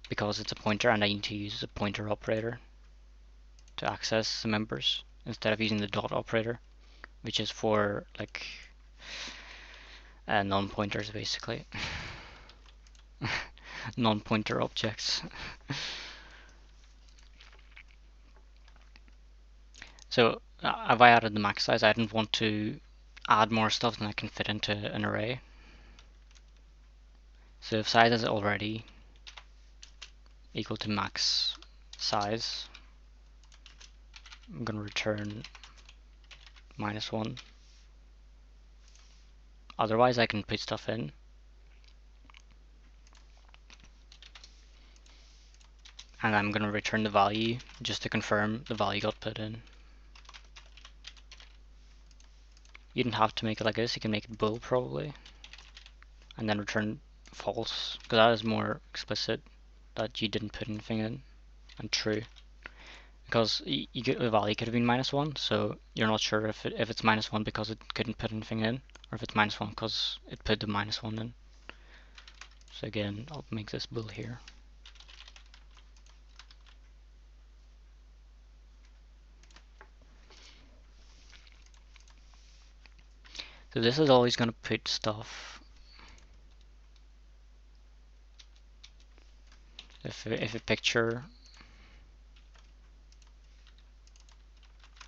because it's a pointer and I need to use a pointer operator to access the members instead of using the dot operator, which is for like non-pointers basically. Non-pointer objects. So if I added the max size, I didn't want to add more stuff than I can fit into an array. So if size is already equal to max size, I'm going to return -1. Otherwise I can put stuff in. And I'm going to return the value just to confirm the value got put in. You don't have to make it like this, you can make it bool probably. And then return false, because that is more explicit that you didn't put anything in, and true. Because you get the value could have been -1, so you're not sure if it's -1 because it couldn't put anything in, or if it's -1 because it put the -1 in. So again, I'll make this bool here. So this is always going to put stuff. If a picture,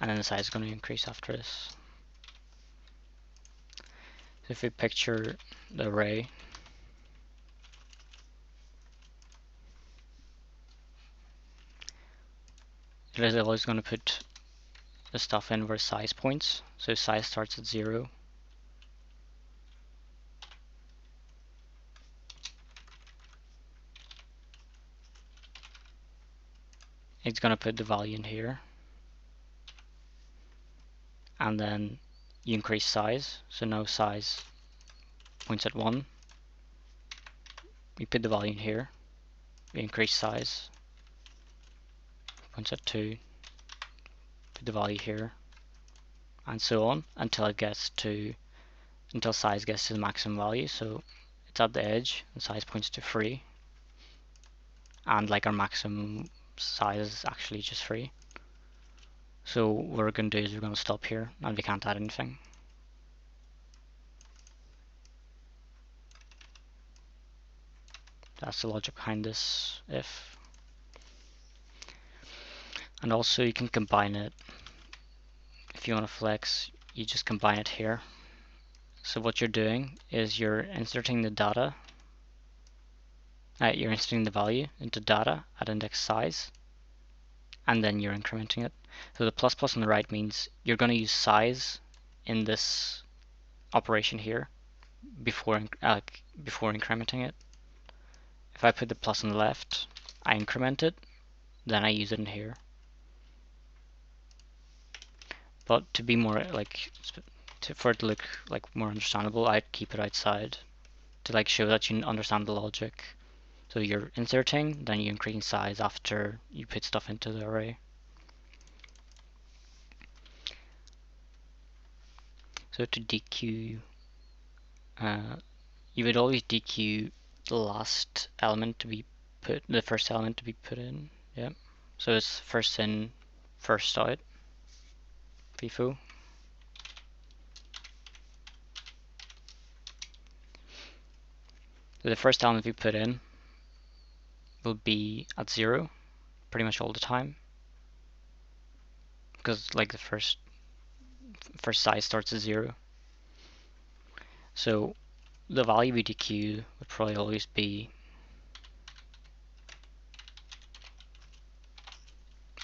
and then the size is going to increase after this. So if we picture the array, it is always going to put the stuff in where size points. So size starts at 0. it's gonna put the value in here, and then you increase size. So now size points at 1. We put the value in here. We increase size, points at 2. Put the value here, and so on until size gets to the maximum value. So it's at the edge, and size points to 3, and like our maximum size is actually just 3. So what we're going to do is we're going to stop here, and we can't add anything. That's the logic behind this if. And also you can combine it. If you want to flex, you just combine it here. So what you're doing is you're inserting the data, you're inserting the value into data at index size, and then you're incrementing it. So the plus plus on the right means you're going to use size in this operation here before incrementing it. If I put the plus on the left, I increment it, then I use it in here. But to be more for it to look like more understandable, I'd keep it outside to like show that you understand the logic. So you're inserting, then you're increasing size after you put stuff into the array. So to dequeue, you would always dequeue the last element to be put, the first element to be put in. Yeah. So it's first in, first out. FIFO. So the first element we put in will be at 0 pretty much all the time, because like the first size starts at 0. So the value we dequeue would probably always be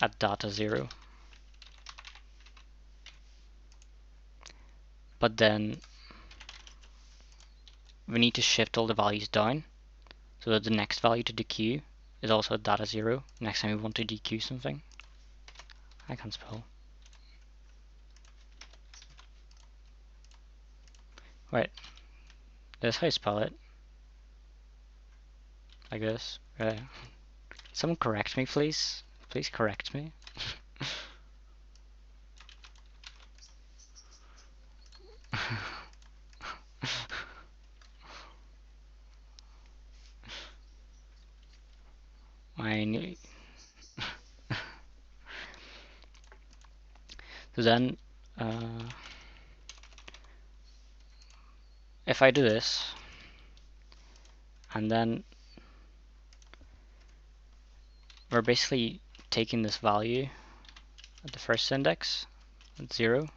at data 0. But then we need to shift all the values down so that the next value to dequeue is also at data 0 next time we want to dequeue something. I can't spell. Right, that's how you spell it. Like this. Right. Someone correct me, please. Please correct me. I So then, if I do this, and then we're basically taking this value at the first index at 0,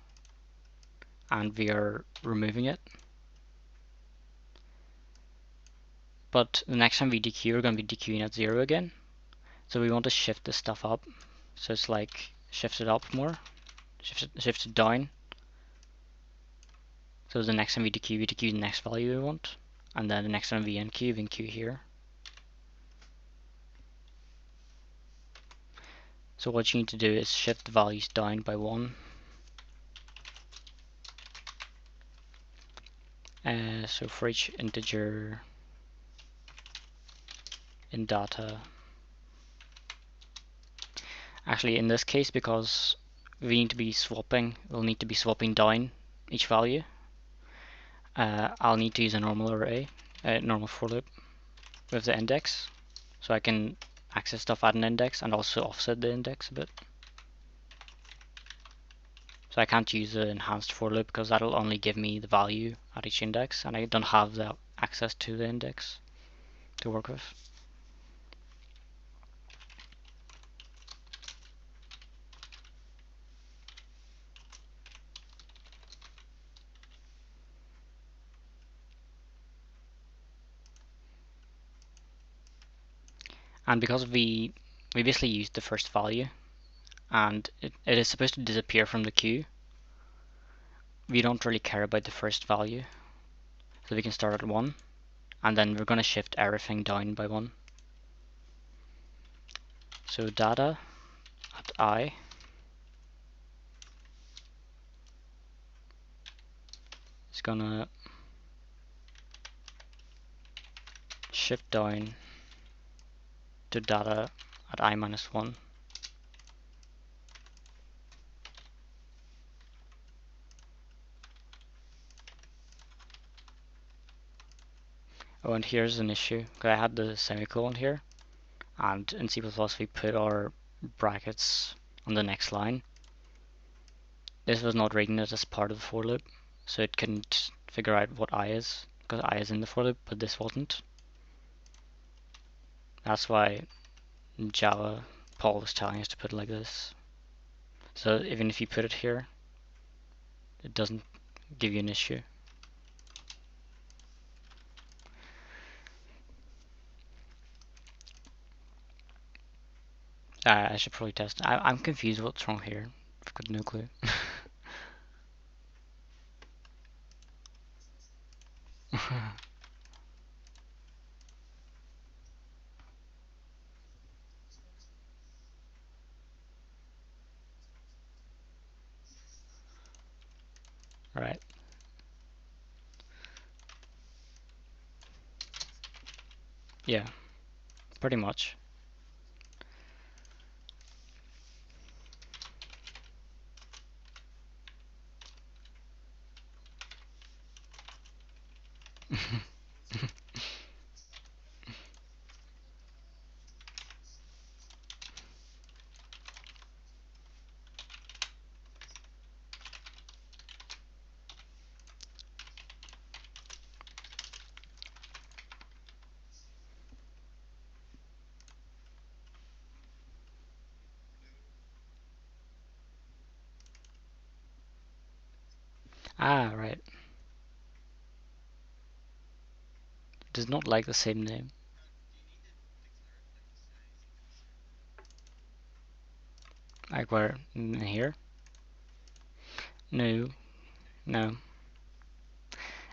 and we are removing it. But the next time we dequeue, we're going to be dequeuing at 0 again. So we want to shift this stuff up. So it's like shift it up more, shift it down. So the next time we dequeue the next value we want, and then the next time we enqueue here. So what you need to do is shift the values down by 1. So for each integer in data, actually in this case, because we need to be swapping, we'll need to be swapping down each value. I'll need to use a normal array, normal for loop with the index, so I can access stuff at an index and also offset the index a bit. So I can't use the enhanced for loop because that'll only give me the value at each index, and I don't have the access to the index to work with. And because we basically used the first value, and it is supposed to disappear from the queue, we don't really care about the first value. So we can start at 1, and then we're going to shift everything down by 1. So data at I. It's gonna shift down to data at I minus 1. Oh, and here's an issue. I had the semicolon here, and in C++ we put our brackets on the next line. This was not reading it as part of the for loop, so it couldn't figure out what I is, because I is in the for loop, but this wasn't. That's why in Java, Paul was telling us to put it like this. So even if you put it here, it doesn't give you an issue. I should probably test. I'm confused what's wrong here. I've got no clue. Right. Yeah, pretty much. Ah, right. Does not like the same name. Like where? In here? No, no.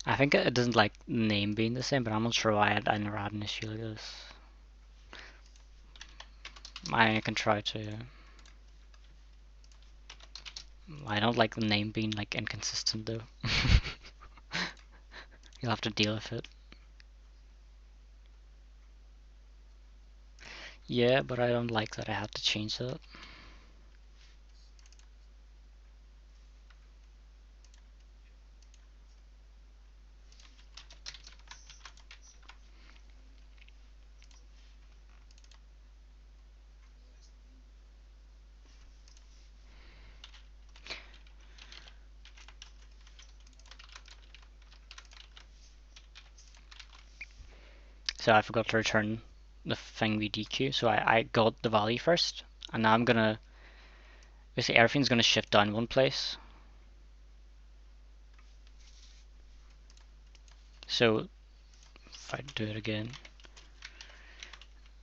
I think it doesn't like name being the same, but I'm not sure why I never had an issue like this. I can try to. I don't like the name being like inconsistent though. You'll have to deal with it. Yeah, but I don't like that I have to change that. So I forgot to return the thing we dequeue. So I got the value first, and now I'm gonna basically everything's gonna shift down one place. So if I do it again,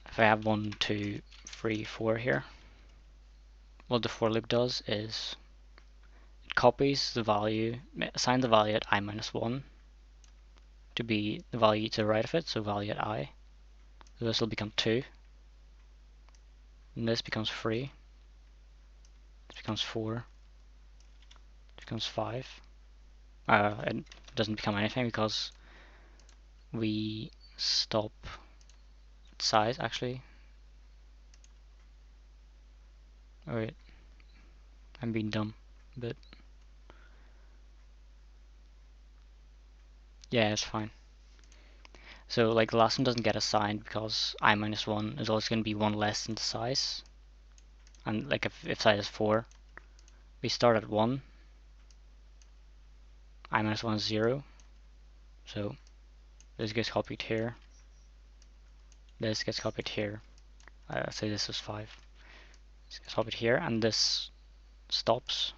if I have 1, 2, 3, 4 here, what the for loop does is it copies the value, assigns the value at I minus 1 to be the value to the right of it, so value at I. So this will become 2, and this becomes 3, this becomes 4, this becomes 5. It doesn't become anything because we stop at size actually. Oh wait, I'm being dumb, but yeah, it's fine. So like the last one doesn't get assigned because I minus 1 is always going to be 1 less than the size. And like if size is 4, we start at 1, I minus 1 is 0. So this gets copied here, this gets copied here. Say this is 5. This gets copied here, and this stops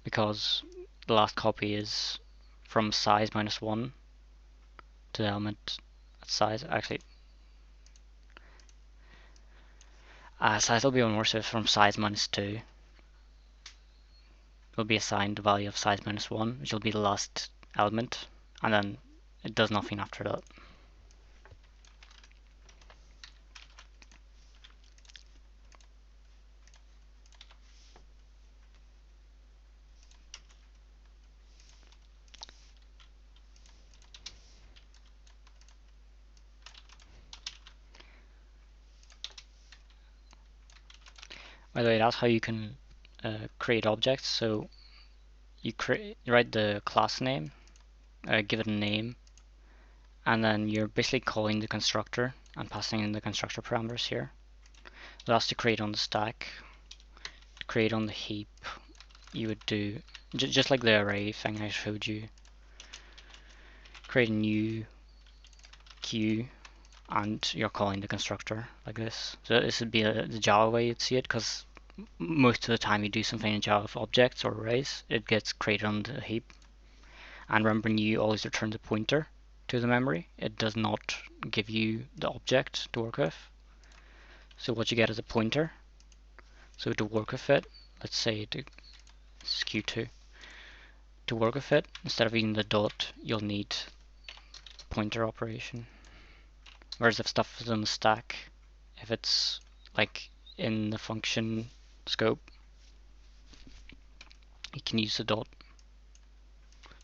because the last copy is from size minus 1 to the element at size. Actually, size will be one more, so from size minus 2 will be assigned the value of size minus 1, which will be the last element, and then it does nothing after that. By the way, that's how you can create objects. So you write the class name, give it a name, and then you're basically calling the constructor and passing in the constructor parameters here. That's to create on the stack. To create on the heap, you would do just like the array thing I showed you. Create a new queue, and you're calling the constructor like this. So this would be the Java way you'd see it, because most of the time you do something in Java with objects or arrays, it gets created on the heap. And remember, new always returns a pointer to the memory. It does not give you the object to work with. So what you get is a pointer. So to work with it, let's say it's Q2. To work with it, instead of using the dot, you'll need pointer operation. Whereas if stuff is on the stack, if it's like in the function scope, you can use the dot.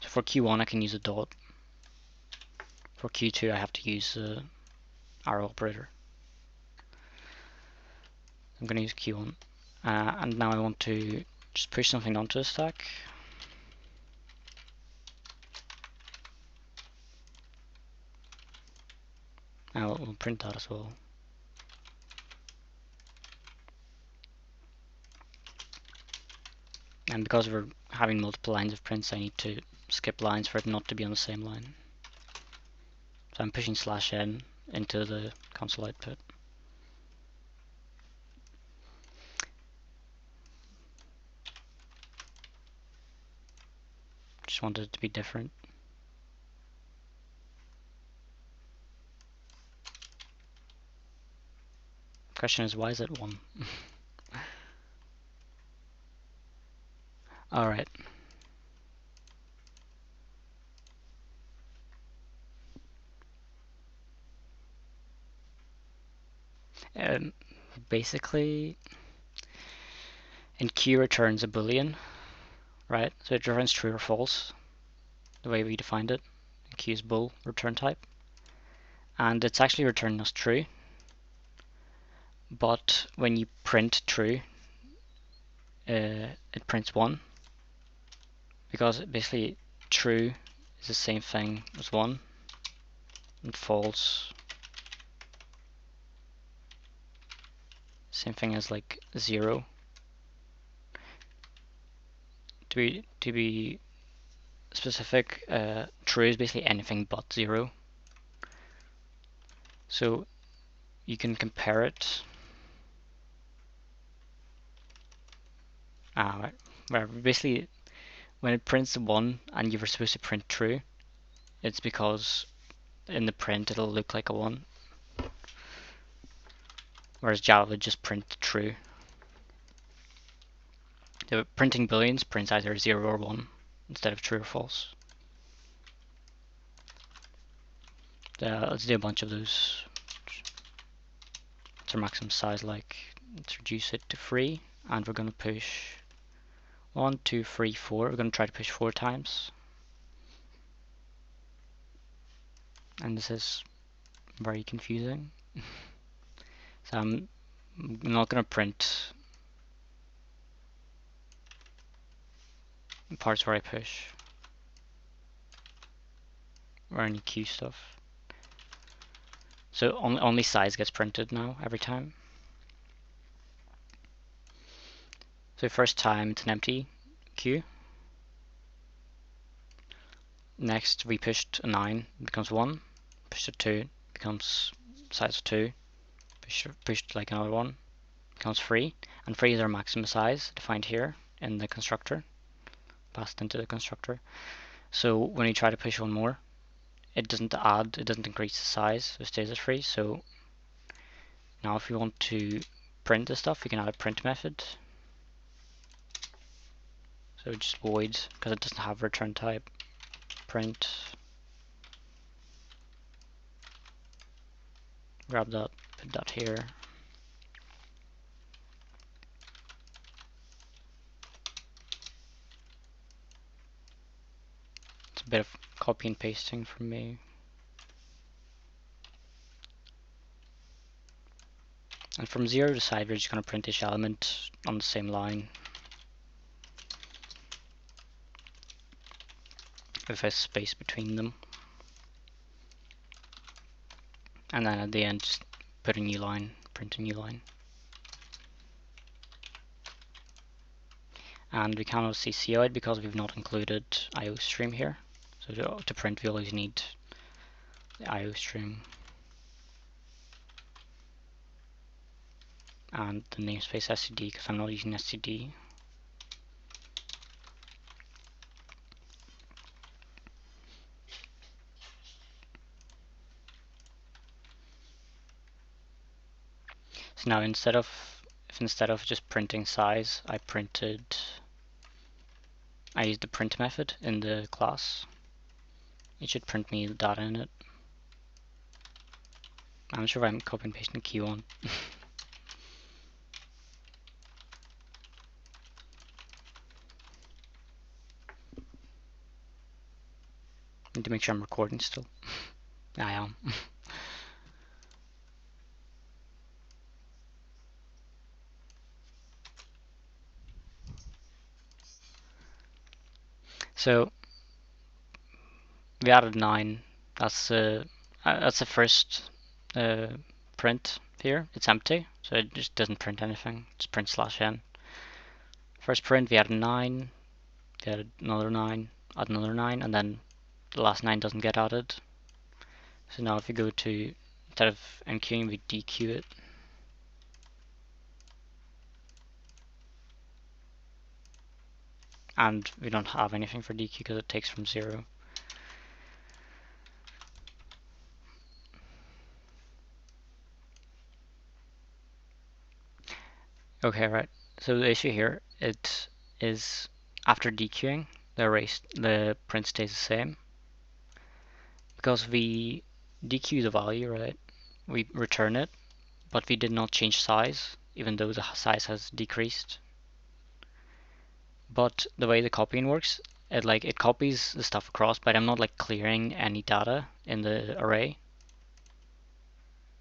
So for Q1 I can use a dot. For Q2 I have to use the arrow operator. I'm going to use Q1. And now I want to just push something onto the stack. Now we'll print that as well. And because we're having multiple lines of prints, I need to skip lines for it not to be on the same line. So I'm pushing /n into the console output. Just wanted it to be different. Question is, why is it 1? Alright. Basically, in Q returns a boolean, right? So it returns true or false, the way we defined it. Q's bool return type. And it's actually returning us true. But when you print true, it prints 1. Because basically true is the same thing as 1. And false, same thing as like 0. To be specific, true is basically anything but 0. So you can compare it. Where basically when it prints 1 and you were supposed to print true, it's because in the print it'll look like a 1. Whereas Java would just print true. The printing booleans prints either 0 or 1 instead of true or false. Let's do a bunch of those. What's our maximum size like? Let's reduce it to 3, and we're going to push 1, 2, 3, 4. We're going to try to push 4 times. And this is very confusing. So I'm not going to print parts where I push or any Q stuff. So only size gets printed now every time. So first time it's an empty Q. Next we pushed a 9, it becomes 1. Pushed a 2, it becomes size of 2. Pushed like another 1, becomes 3. And 3 is our maximum size defined here in the constructor, passed into the constructor. So when you try to push one more, it doesn't increase the size, so it stays at 3. So now if you want to print this stuff, you can add a print method. So just void, because it doesn't have return type, print. Grab that, put that here. It's a bit of copy and pasting from me. And from 0 to 5, we're just going to print each element on the same line with a space between them. And then at the end, just put a new line, print a new line. And we cannot see COID because we've not included IOStream here. So to print, we always need the IOStream and the namespace STD because I'm not using STD. So now instead of just printing size, I used the print method in the class. It should print me the data in it. I'm not sure if I'm copy and pasting the key on. Need to make sure I'm recording still. I am. So we added 9. That's the first print here. It's empty, so it just doesn't print anything. Just print /n. First print, we added 9. We added another 9. Add another 9, and then the last 9 doesn't get added. So now if you go to, instead of enqueuing, we dequeue it. And we don't have anything for dequeue because it takes from 0. Okay, right. So the issue here, it is after dequeuing, the print stays the same. Because we dequeue the value, right? We return it, but we did not change size, even though the size has decreased. But the way the copying works, it copies the stuff across, but I'm not like clearing any data in the array.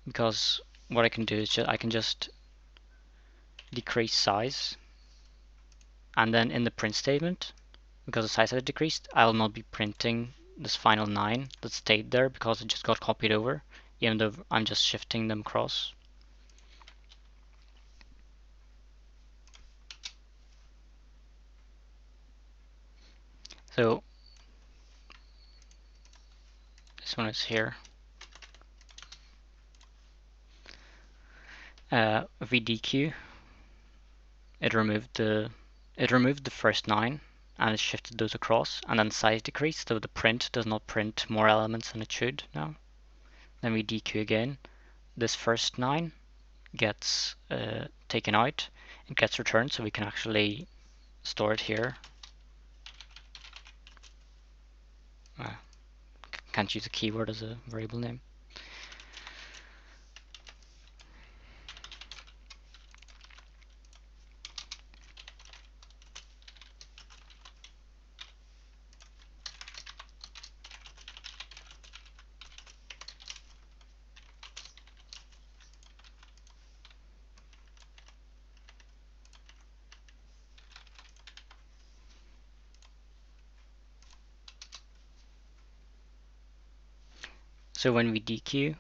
Because what I can do is I can just decrease size, and then in the print statement, because the size has decreased, I'll not be printing this final 9 that stayed there because it just got copied over, even though I'm just shifting them across. So this one is here. If we dequeue, it removed the first 9 and it shifted those across, and then size decreased, so the print does not print more elements than it should now. Then we dequeue again. This first 9 gets taken out, it gets returned, so we can actually store it here. Can't use a keyword as a variable name. So when we dequeue,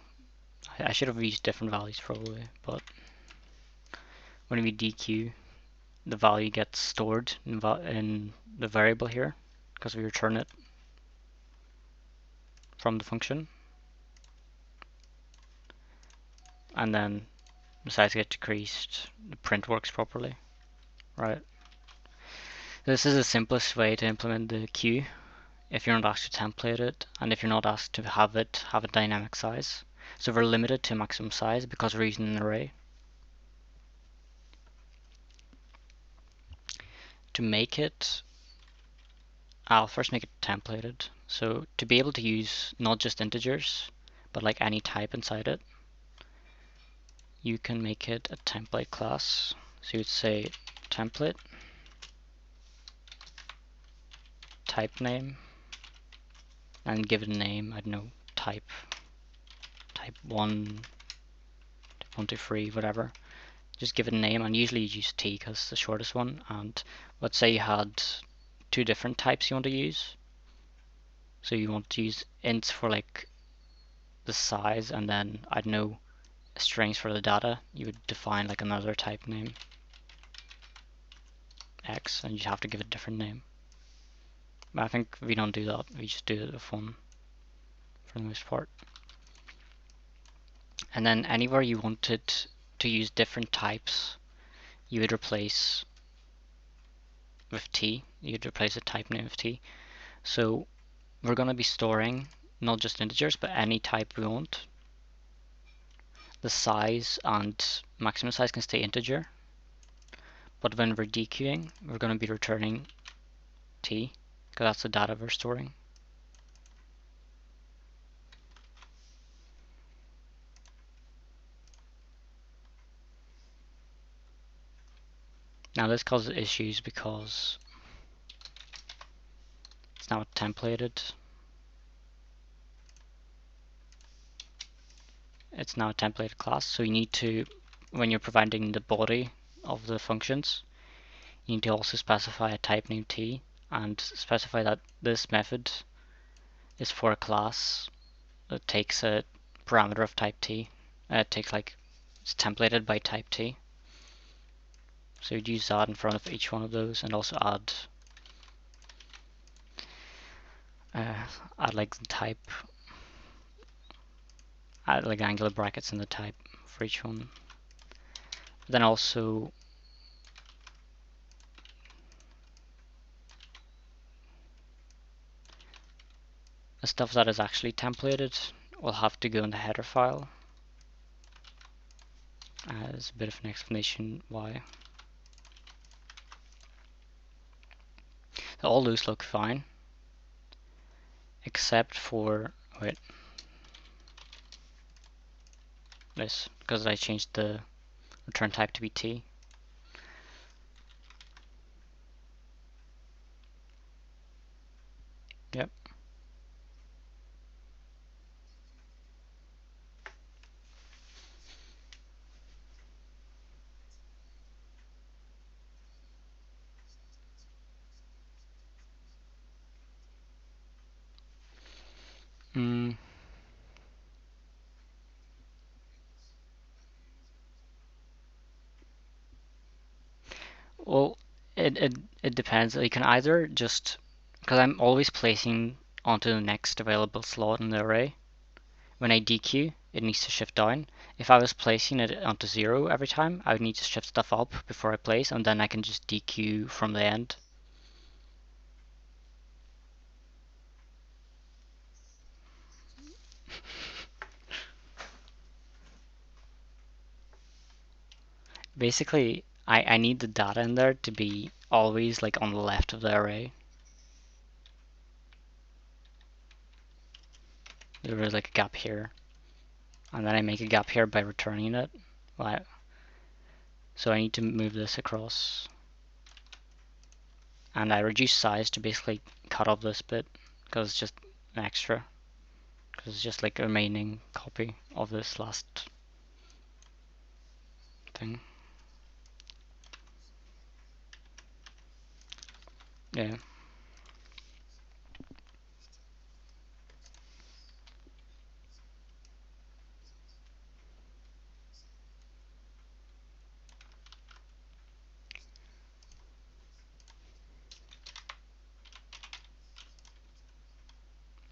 I should have used different values probably, but when we dequeue, the value gets stored in the variable here because we return it from the function, and then the size gets decreased, the print works properly, right? This is the simplest way to implement the queue if you're not asked to template it and if you're not asked to have a dynamic size. So we're limited to maximum size because we're using an array. To make it, I'll first make it templated. So to be able to use not just integers, but like any type inside it, you can make it a template class. So you would say template, type name, and give it a name, I don't know, type 1, type 123, whatever. just give it a name, and usually you use t because it's the shortest one. And let's say you had two different types you want to use. So you want to use ints for like the size, and then I don't know, strings for the data. You would define like another type name x, and you have to give it a different name. But I think we don't do that. We just do it for fun for the most part. And then anywhere you wanted to use different types, you would replace with t. You'd replace the type name with t. So we're going to be storing not just integers, but any type we want. The size and maximum size can stay integer, but when we're dequeuing, we're going to be returning t, because that's the data we're storing. Now this causes issues because it's now templated. It's now a templated class, so you need to, when you're providing the body of the functions, you need to also specify a type name t, and specify that this method is for a class that takes a parameter of type t. It takes like, it's templated by type t. So you'd use that in front of each one of those, and also add like the type, add like angular brackets in the type for each one. Then also the stuff that is actually templated will have to go in the header file. There's a bit of an explanation why. So all those look fine, except for, wait, this, because I changed the return type to be t. Yep. Mm. Well, it depends. You can either just, because I'm always placing onto the next available slot in the array. When I dequeue, it needs to shift down. If I was placing it onto 0 every time, I would need to shift stuff up before I place, and then I can just dequeue from the end. Basically, I need the data in there to be always like on the left of the array. There is like a gap here, and then I make a gap here by returning it. So I need to move this across, and I reduce size to basically cut off this bit because it's just an extra, because it's just like a remaining copy of this last thing. Yeah.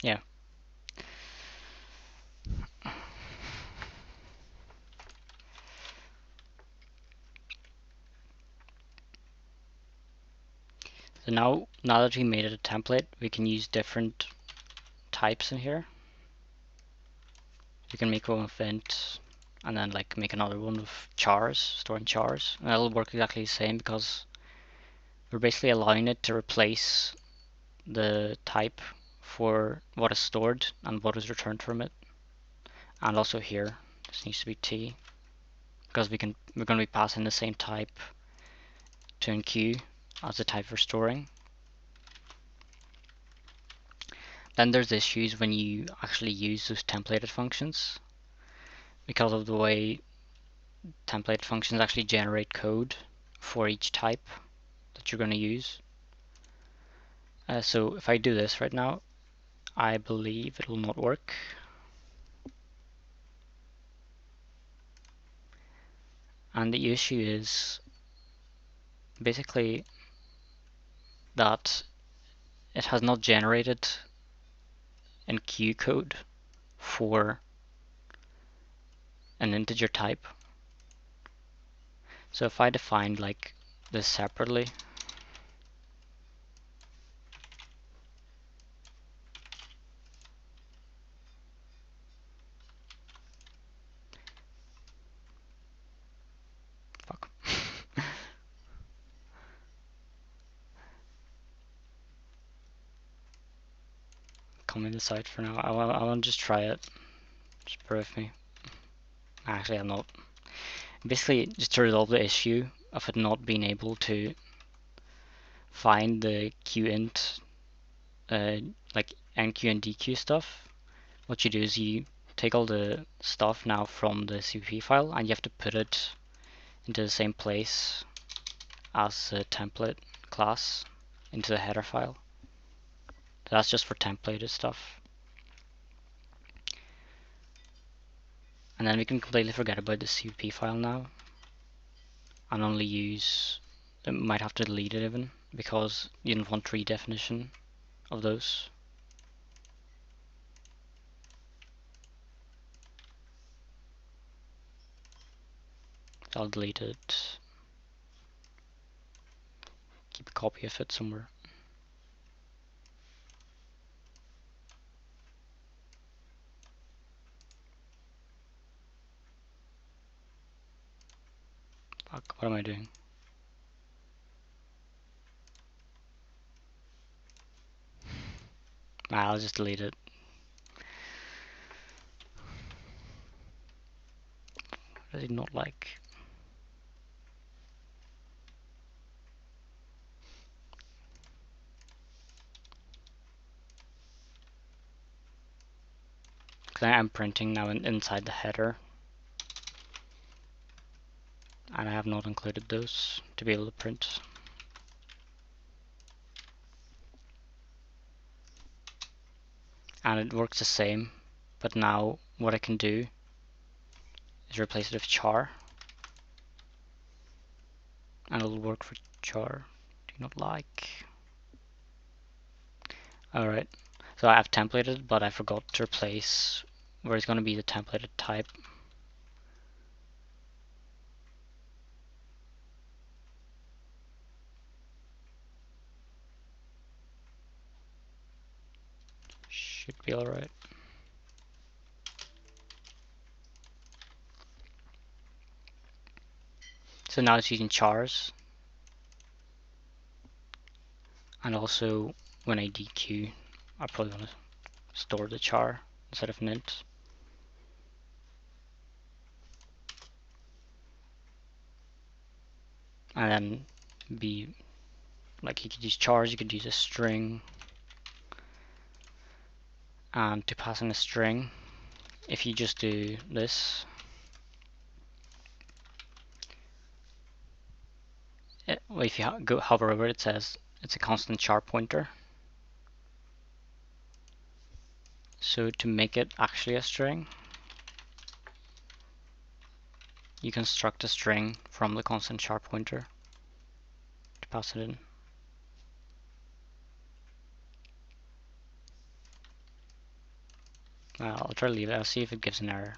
Yeah. So now that we made it a template, we can use different types in here. We can make one with int, and then like make another one with chars, storing chars, and that'll work exactly the same because we're basically allowing it to replace the type for what is stored and what is returned from it. And also here, this needs to be t, because we're going to be passing the same type to enqueue as the type we're storing. Then there's issues when you actually use those templated functions because of the way template functions actually generate code for each type that you're going to use. So if I do this right now, I believe it will not work. And the issue is basically that it has not generated enqueue code for an integer type. So if I defined like this separately, fuck. Comment this out for now. I want to just try it. Just bear with me. Actually, I'm not. Basically, just to resolve the issue of it not being able to find the queue_int, like enqueue and dequeue stuff, what you do is you take all the stuff now from the CPP file and you have to put it into the same place as the template class into the header file. So that's just for templated stuff. And then we can completely forget about the CPP file now and only use, might have to delete it even because you don't want redefinition of those. So I'll delete it, keep a copy of it somewhere. Fuck, what am I doing? I'll just delete it. What does it not like? Because I'm printing now inside the header, and I have not included those to be able to print. And it works the same, but now what I can do is replace it with char, and it'll work for char. Do not like. Alright, so I've templated, but I forgot to replace where it's going to be the templated type. Should be alright. So now it's using chars, and also when I dequeue, I probably want to store the char instead of an int. And then be like, you could use chars, you could use a string, and to pass in a string, if you just do this, if you go hover over it, it says it's a constant char pointer. So to make it actually a string, you construct a string from the constant char pointer to pass it in. I'll try to leave it, I'll see if it gives an error.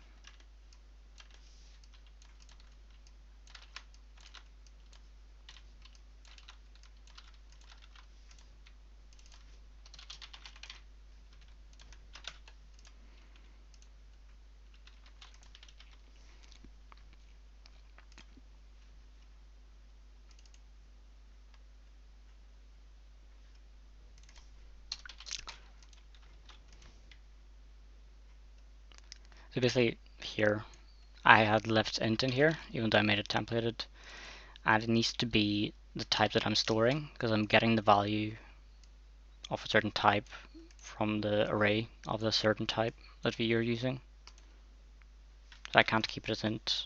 So basically here, I had left int in here, even though I made it templated, and it needs to be the type that I'm storing, because I'm getting the value of a certain type from the array of the certain type that we are using. So I can't keep it as int.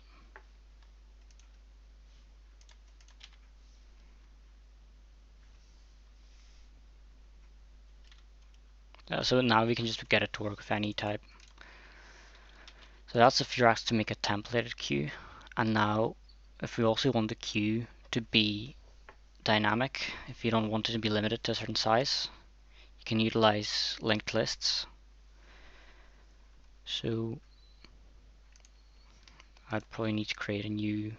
So now we can just get it to work with any type. So that's if you're asked to make a templated queue. And now if we also want the queue to be dynamic, if you don't want it to be limited to a certain size, you can utilize linked lists. So I'd probably need to create a new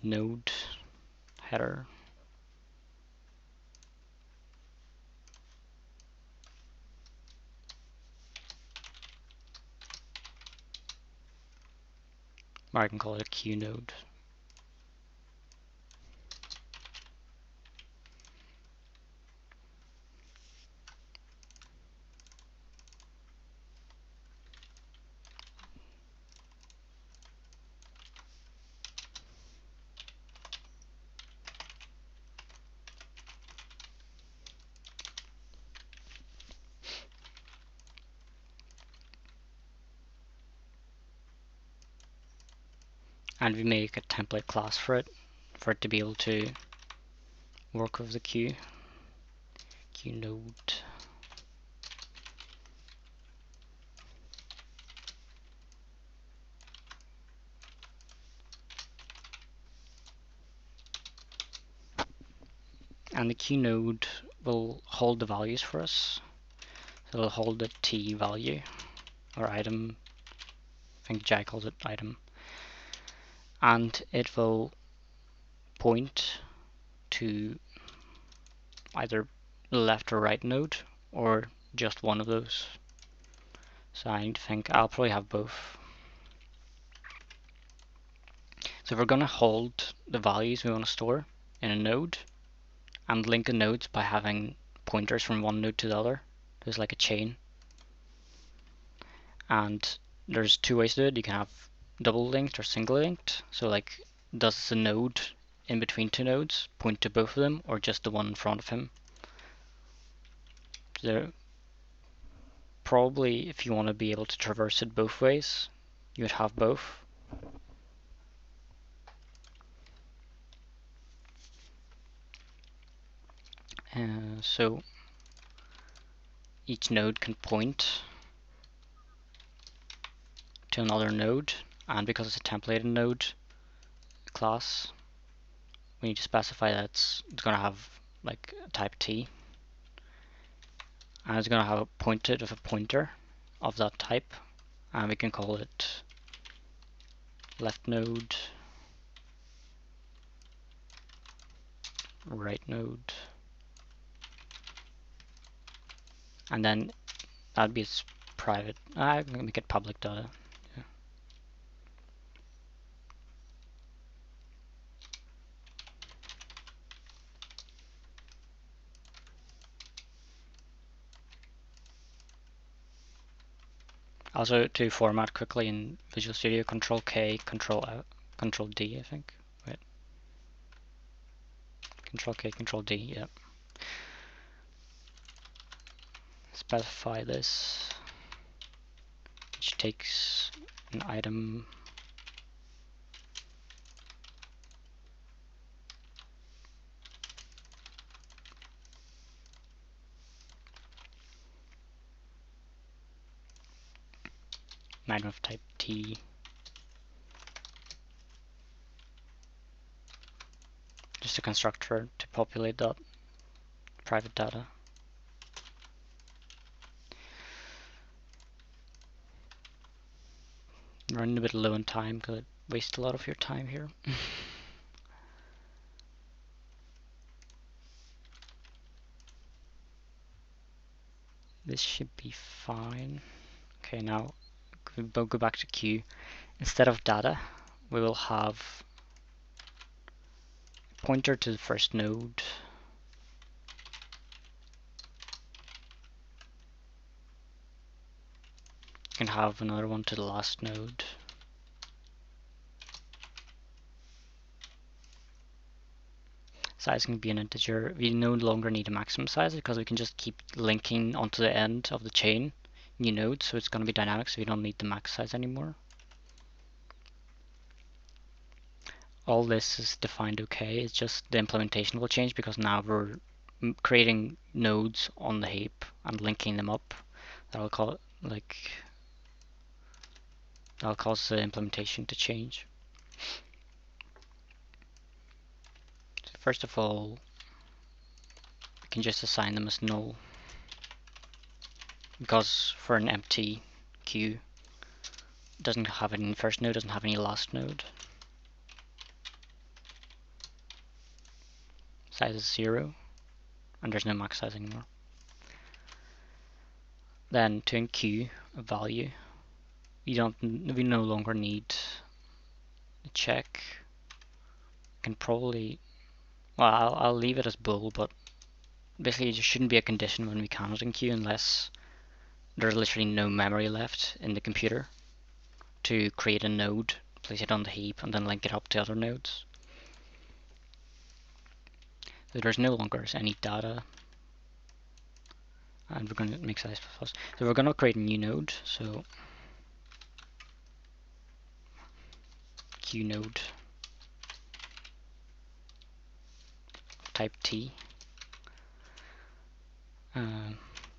node header. Or I can call it a queue node. And we make a template class for it to be able to work with the queue node. And the queue node will hold the values for us. So it'll hold the t value or item. I think Jai calls it item. And it will point to either the left or right node or just one of those. So I think I'll probably have both. So if we're going to hold the values we want to store in a node and link the nodes by having pointers from one node to the other, there's like a chain. And there's two ways to do it. You can have double linked or single linked. So like, does the node in between two nodes point to both of them or just the one in front of him? There, probably if you want to be able to traverse it both ways, you would have both. So each node can point to another node, and because it's a templated node class, we need to specify that it's going to have like type T, and it's going to have it pointed with a pointer of that type, and we can call it left node, right node, and then that'd be its private. I'm going to make it public data. Yeah. Also, to format quickly in Visual Studio, Control K, Control D, I think. Wait. Control K, Control D, yeah. Specify this, which takes an item of type T. Just a constructor to populate that private data. I'm running a bit low on time because I waste a lot of your time here. This should be fine. Okay, now we'll go back to queue. Instead of data, we will have a pointer to the first node. You can have another one to the last node. Size can be an integer. We no longer need a maximum size because we can just keep linking onto the end of the chain new nodes, so it's going to be dynamic, so we don't need the max size anymore. All this is defined okay, it's just the implementation will change because now we're creating nodes on the heap and linking them up. That'll call that'll cause the implementation to change. So first of all, we can just assign them as null, because for an empty queue, it doesn't have any first node, doesn't have any last node. Size is 0, and there's no max size anymore. Then to enqueue a value, we no longer need to check. Can probably, well, I'll leave it as bool, but basically there shouldn't be a condition when we cannot enqueue unless there's literally no memory left in the computer to create a node, place it on the heap, and then link it up to other nodes. So there's no longer any data, and we're going to make size plus. So we're going to create a new node. So queue node type T.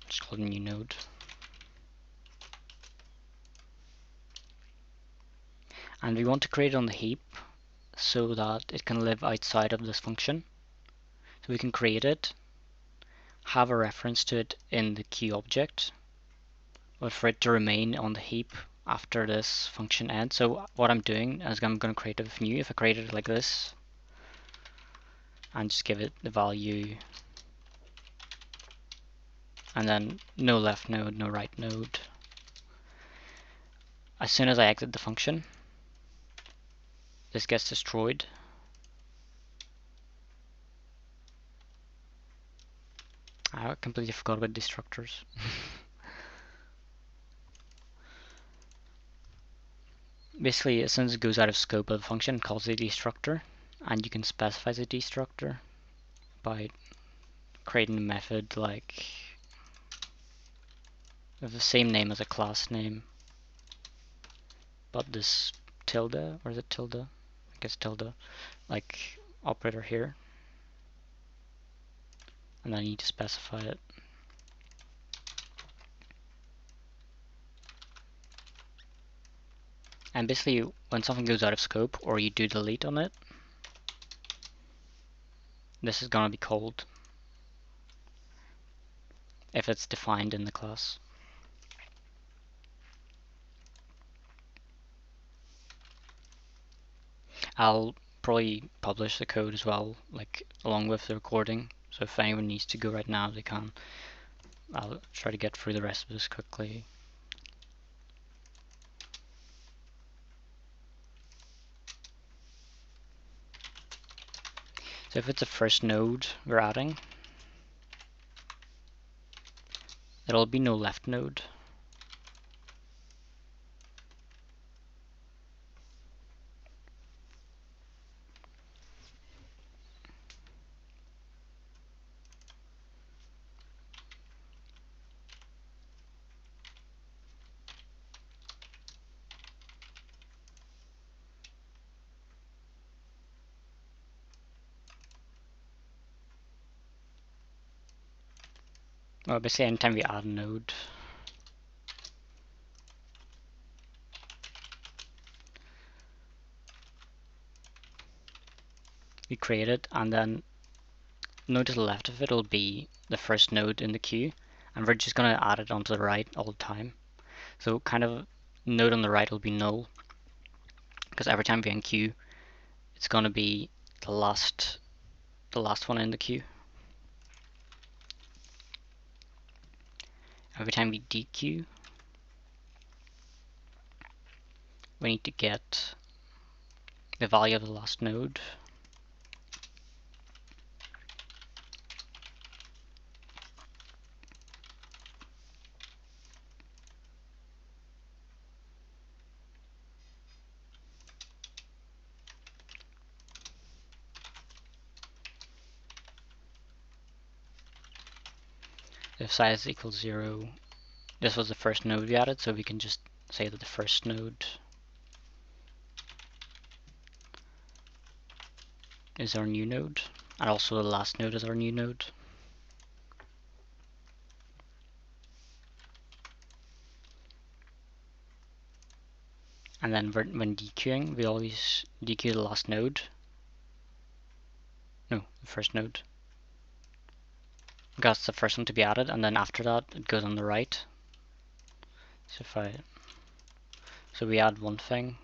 Just call it a new node. And we want to create it on the heap so that it can live outside of this function. So we can create it, have a reference to it in the queue object, but for it to remain on the heap after this function ends. So what I'm doing is I'm going to create a new. If I create it like this, and just give it the value, and then no left node, no right node. As soon as I exit the function, this gets destroyed. I completely forgot about destructors. Basically, as soon as it goes out of scope of the function, it calls a destructor, and you can specify the destructor by creating a method like with the same name as a class name, but this tilde, or is it tilde? I guess tilde, like operator here, and then you need to specify it. And basically, when something goes out of scope or you do delete on it, this is gonna be called if it's defined in the class. I'll probably publish the code as well, like along with the recording. So if anyone needs to go right now, they can. I'll try to get through the rest of this quickly. So if it's a first node we're adding, there'll be no left node. Well, basically anytime we add a node, we create it, and then node to the left of it will be the first node in the queue, and we're just going to add it onto the right all the time. So kind of node on the right will be null, because every time we enqueue, it's going to be the last one in the queue. Every time we dequeue, we need to get the value of the last node. If size equals 0, this was the first node we added, so we can just say that the first node is our new node, and also the last node is our new node. And then when dequeuing, we always dequeue the last node. No, the first node. That's the first one to be added, and then after that it goes on the right. So we add one thing,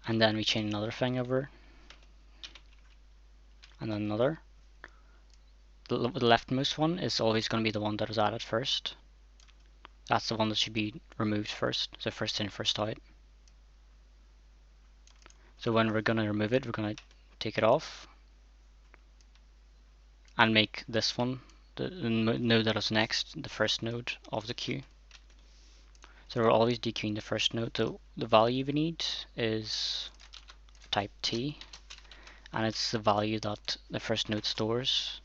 and then we chain another thing over, and then another. The leftmost one is always going to be the one that is added first. That's the one that should be removed first, so first in, first out. So when we're going to remove it, we're going to take it off and make this one, the node that is next, the first node of the queue. So we're always dequeuing the first node. So the value we need is type t, and it's the value that the first node stores.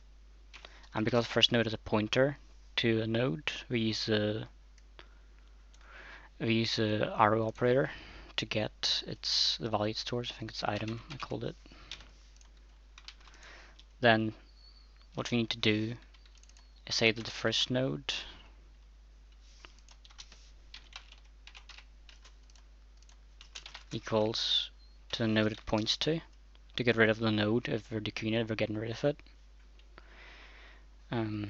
And because the first node is a pointer to a node, we use the arrow operator to get the value it stores. I think it's item, I called it. Then what we need to do is say that the first node equals to the node it points to get rid of the node. If we're dequeuing it, we're getting rid of it. Is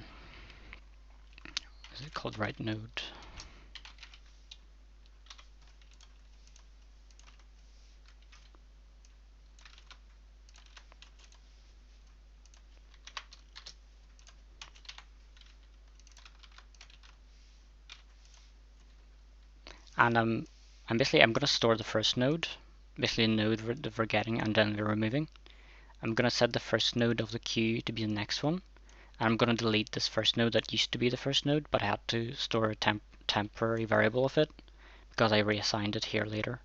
it called right node? And I'm going to store the first node, basically a node that we're getting and then we're removing. I'm going to set the first node of the queue to be the next one. And I'm going to delete this first node that used to be the first node, but I had to store a temporary variable of it because I reassigned it here later.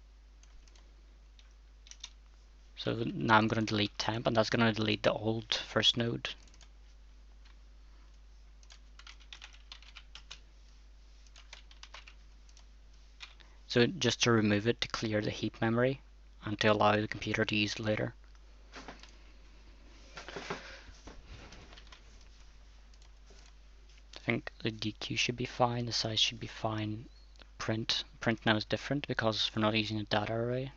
So now I'm going to delete temp, and that's going to delete the old first node. So just to remove it to clear the heap memory and to allow the computer to use it later. I think the dequeue should be fine, the size should be fine. Print now is different because we're not using a data array.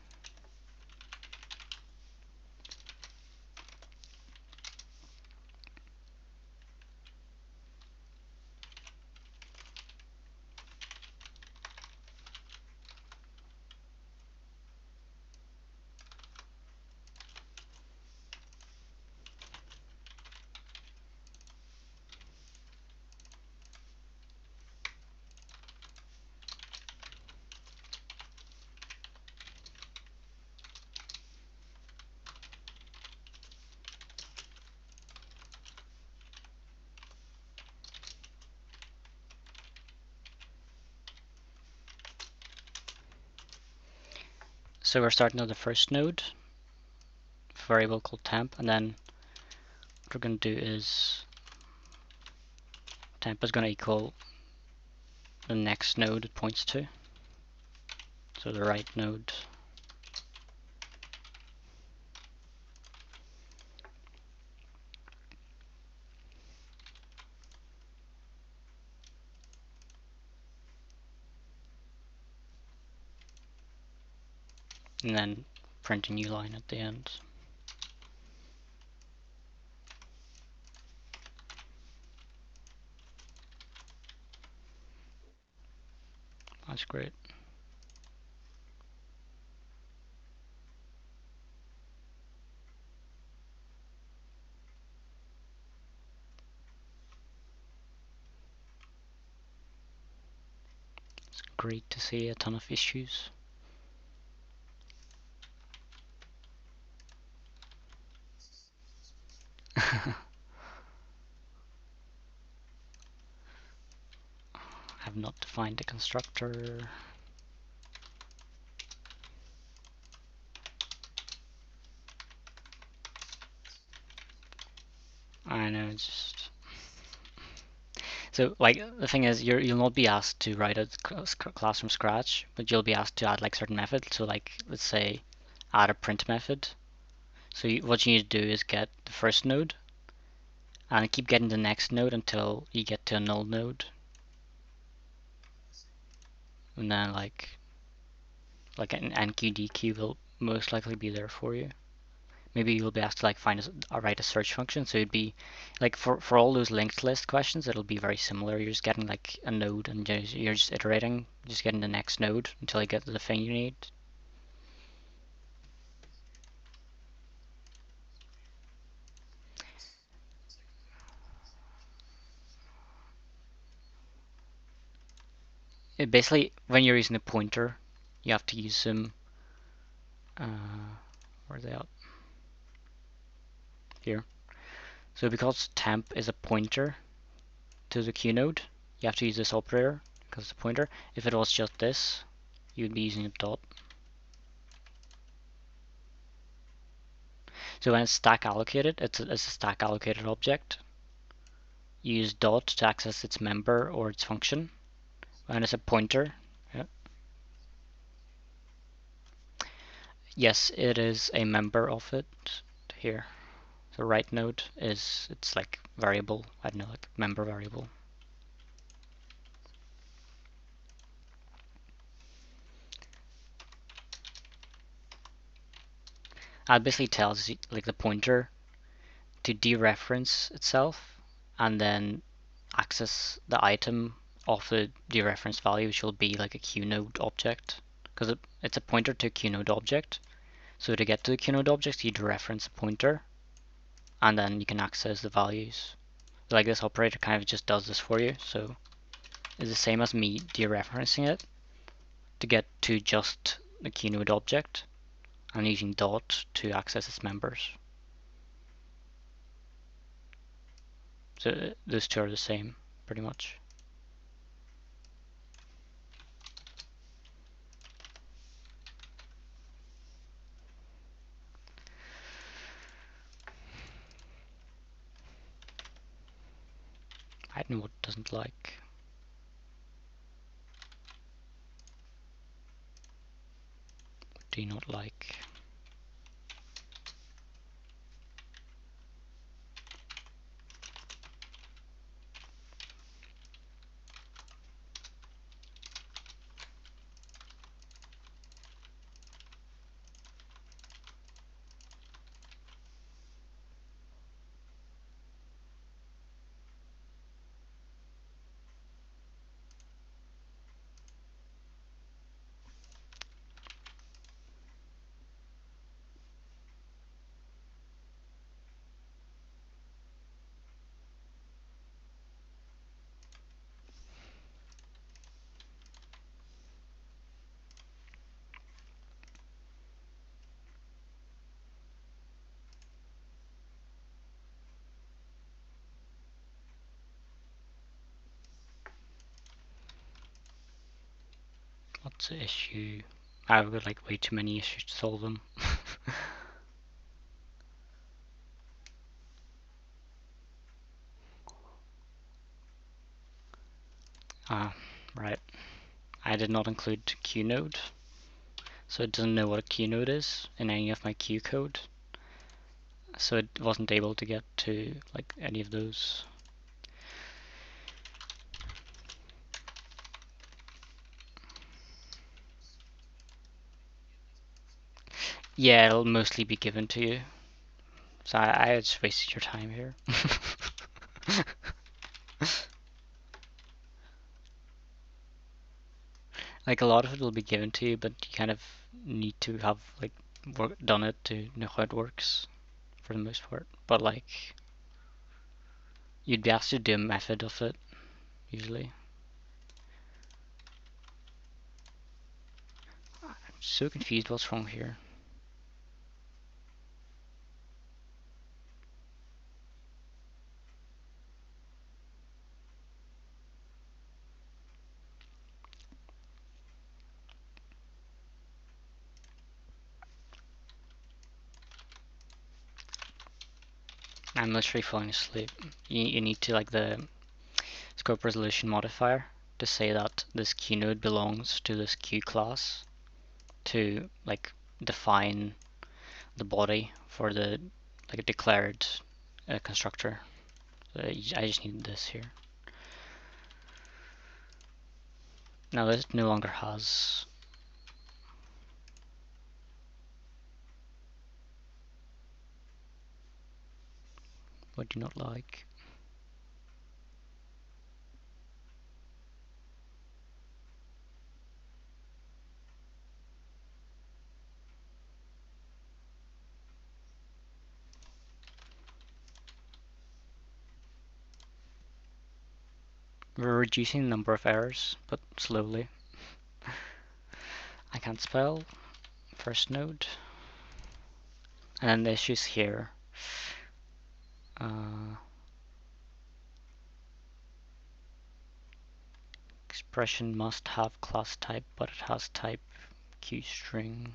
So we're starting on the first node, variable called temp, and then what we're going to do is temp is going to equal the next node it points to, so the right node. And then print a new line at the end. That's great. It's great to see a ton of issues. I have not defined the constructor. I know, it's just... So, like, the thing is, you'll not be asked to write a class from scratch, but you'll be asked to add, like, certain methods. So, like, let's say, add a print method. So what you need to do is get the first node, and keep getting the next node until you get to a null node. and then like an enqueue will most likely be there for you. Maybe you'll be asked to like write a search function. So it'd be like for all those linked list questions, it'll be very similar. You're just getting like a node and you're just iterating, just getting the next node until you get to the thing you need. Basically, when you're using a pointer, you have to use some. Where are they at? Here. So because temp is a pointer to the queue node, you have to use this operator because it's a pointer. If it was just this, you'd be using a dot. So when it's stack allocated, it's a stack allocated object. You use dot to access its member or its function. When it's a pointer, yeah. Yes, it is a member of it here. The right node is, it's like variable, I don't know, like member variable. It basically tells like the pointer to dereference itself and then access the item of the dereference value, which will be like a QNode object, because it's a pointer to a QNode object. So to get to the QNode object, you dereference a pointer, and then you can access the values. Like this operator kind of just does this for you, so it's the same as me dereferencing it to get to just the QNode object, and using dot to access its members. So those two are the same, pretty much. I don't know what it doesn't like. What do you not like? What's the issue? I've got like way too many issues to solve them. Right. I did not include QNode, so it doesn't know what a QNode is in any of my Q code. So it wasn't able to get to like any of those. Yeah, it'll mostly be given to you. So I just wasted your time here. Like a lot of it will be given to you, but you kind of need to have like done it to know how it works for the most part. But like you'd be asked to do a method of it usually. I'm so confused what's wrong here. I'm literally falling asleep. You need to like the scope resolution modifier to say that this Q node belongs to this Q class to like define the body for the like a declared constructor. I just need this here. Now this no longer has what I do not like. We're reducing the number of errors, but slowly. I can't spell first node. And then the issues here. Expression must have class type, but it has type QString.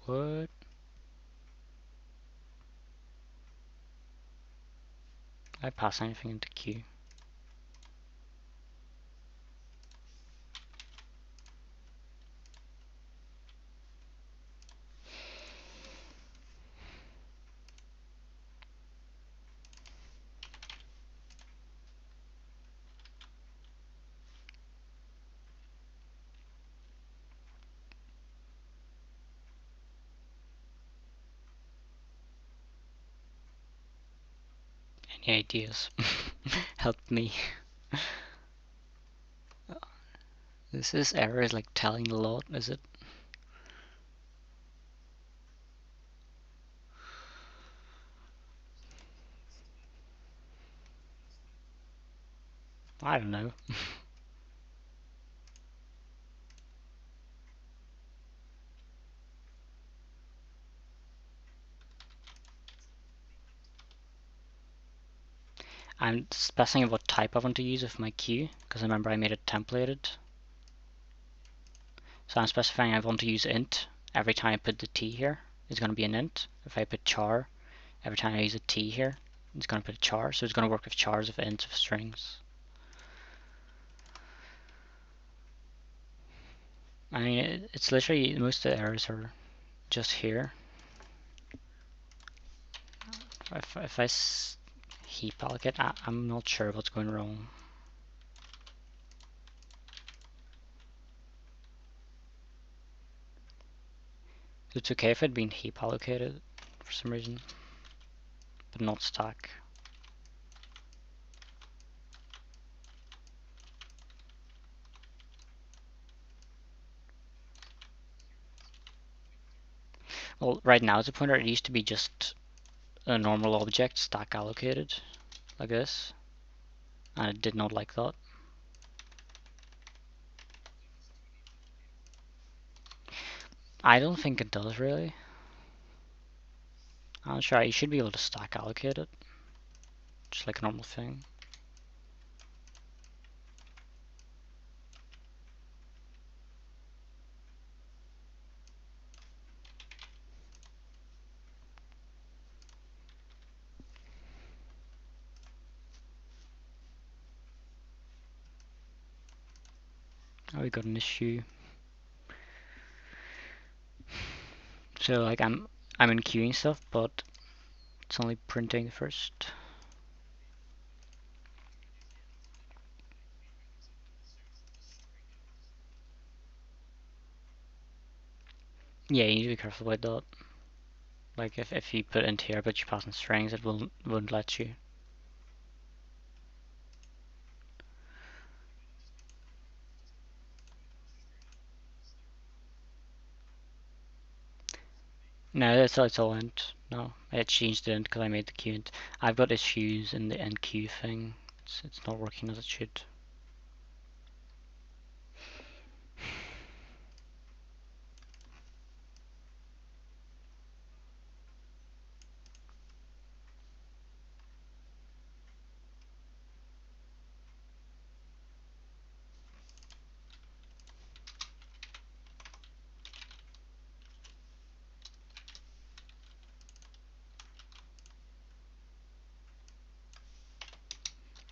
What? I pass anything into Q? Any ideas? Help me. This error is like telling a lot, is it? I don't know. I'm specifying what type I want to use with my Q, because remember I made it templated. So I'm specifying I want to use int. Every time I put the T here, it's going to be an int. If I put char, every time I use a T here, it's going to put a char. So it's going to work with chars, with ints, with strings. I mean, it's literally, most of the errors are just here. If I heap allocate, I'm not sure what's going wrong. It's okay if it'd been heap allocated for some reason, but not stack. Well, right now it's a pointer. It used to be just a normal object stack allocated, like this, and it did not like that. I don't think it does really. I'm not sure. You should be able to stack allocate it, just like a normal thing. Oh, we got an issue. So like I'm in queuing stuff, but it's only printing first. Yeah, you need to be careful about that. Like if you put int here but you pass in strings, it won't let you. No, it's all int. No, it changed the int because I made the queue int. I've got issues in the enqueue thing. It's not working as it should.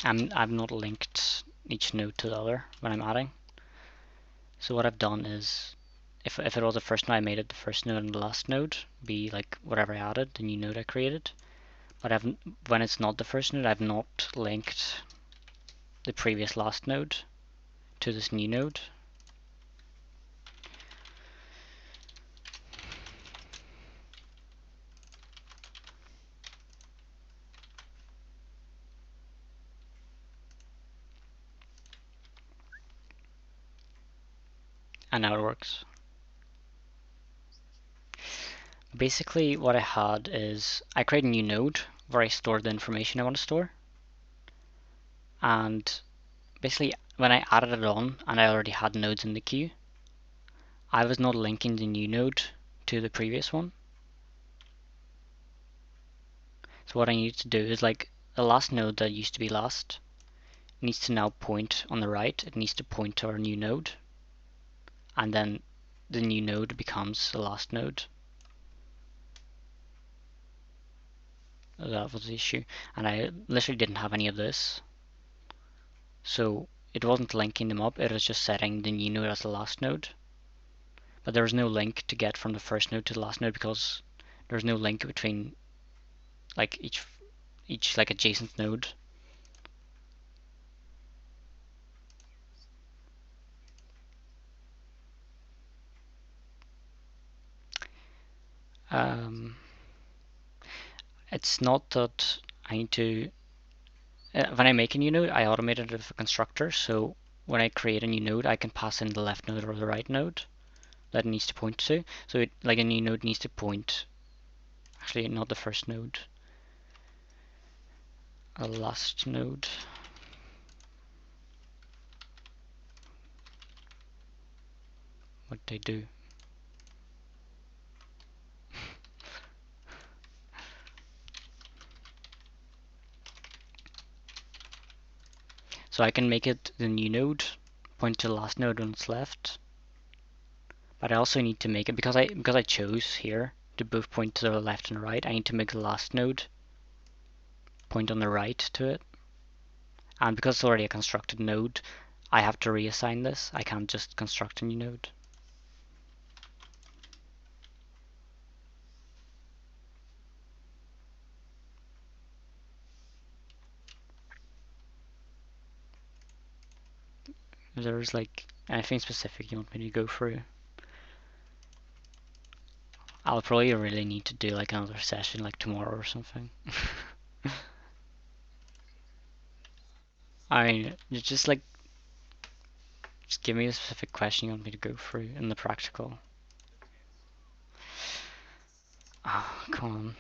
I've not linked each node to the other when I'm adding. So what I've done is, if it was the first node, I made it the first node and the last node be like whatever I added, the new node I created. But when it's not the first node, I've not linked the previous last node to this new node. And now it works. Basically what I had is I create a new node where I store the information I want to store. And basically when I added it on and I already had nodes in the queue, I was not linking the new node to the previous one. So what I need to do is like the last node that used to be last needs to now point on the right. It needs to point to our new node. And then the new node becomes the last node. That was the issue. And I literally didn't have any of this. So it wasn't linking them up, it was just setting the new node as the last node. But there was no link to get from the first node to the last node because there's no link between like each like adjacent node. It's not that I need to when I make a new node, I automate it with a constructor. So when I create a new node, I can pass in the left node or the right node that it needs to point to. So it, like a new node needs to point, actually not the first node, a last node. What they do? So I can make it the new node, point to the last node on its left. But I also need to make it, because I chose here to both point to the left and right, I need to make the last node point on the right to it. And because it's already a constructed node, I have to reassign this. I can't just construct a new node. If there's like anything specific you want me to go through, I'll probably really need to do like another session like tomorrow or something. I mean, just like, just give me a specific question you want me to go through in the practical. Oh, come on.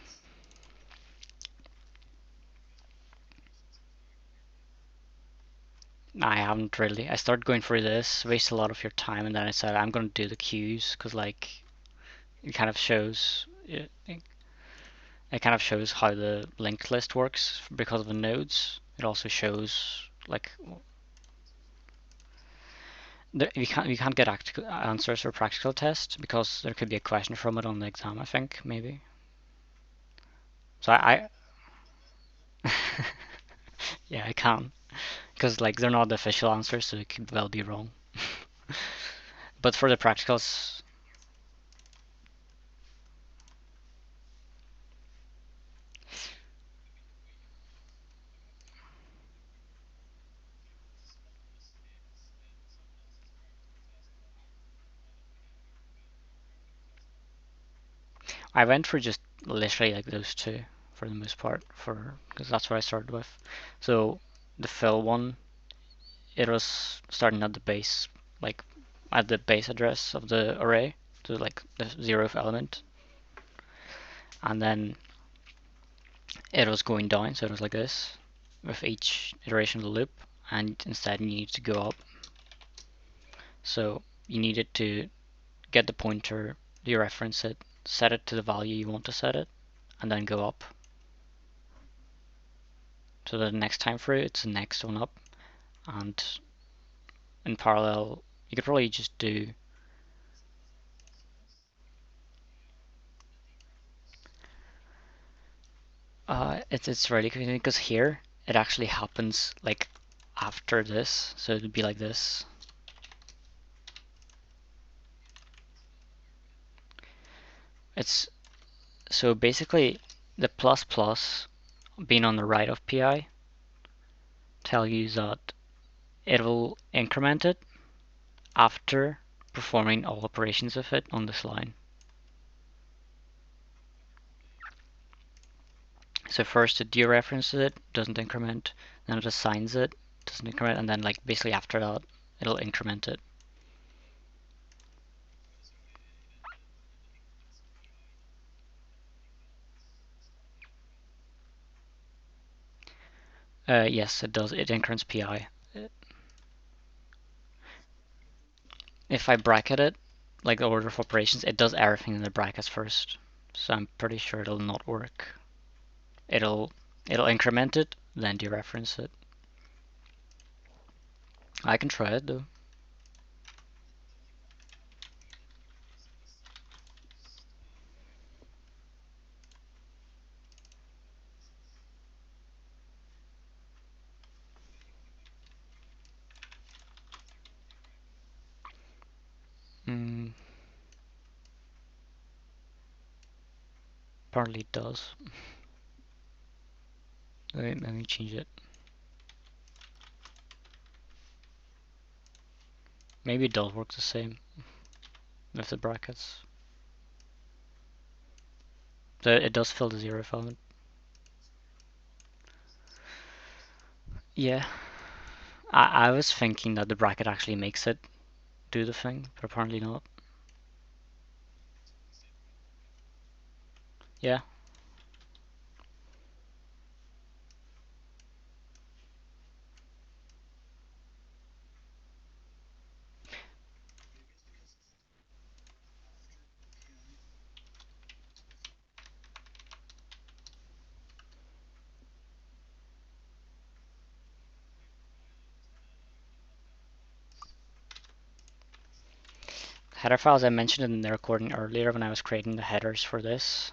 I haven't really. I started going through this, waste a lot of your time, and then I said I'm going to do the queues because like it kind of shows it kind of shows how the linked list works because of the nodes. It also shows like we can't get answers for practical test because there could be a question from it on the exam. I think maybe. So yeah, I can because like they're not the official answers, so it could well be wrong. But for the practicals, I went for just literally like those two for the most part, for because that's what I started with. So the fill one, it was starting at the base, like at the base address of the array, so like the 0th element, and then it was going down, so it was like this with each iteration of the loop, and instead you need to go up. So you needed to get the pointer, dereference it, set it to the value you want to set it, and then go up. So the next time through, it's the next one up, and in parallel, you could probably just do it's really confusing because here it actually happens like after this, so it would be like this. It's so basically the plus plus being on the right of pi tell you that it'll increment it after performing all operations of it on this line. So first it dereferences it, doesn't increment, then it assigns it, doesn't increment, and then like basically after that it'll increment it. Yes, it does. It increments PI. If I bracket it, like the order of operations, it does everything in the brackets first. So I'm pretty sure it'll not work. It'll increment it, then dereference it. I can try it though. Mm, Apparently it does. Let me change it. Maybe it does work the same with the brackets. It does fill the zero element. Yeah, I was thinking that the bracket actually makes it do the thing, but apparently not. Yeah. Header files I mentioned in the recording earlier when I was creating the headers for this.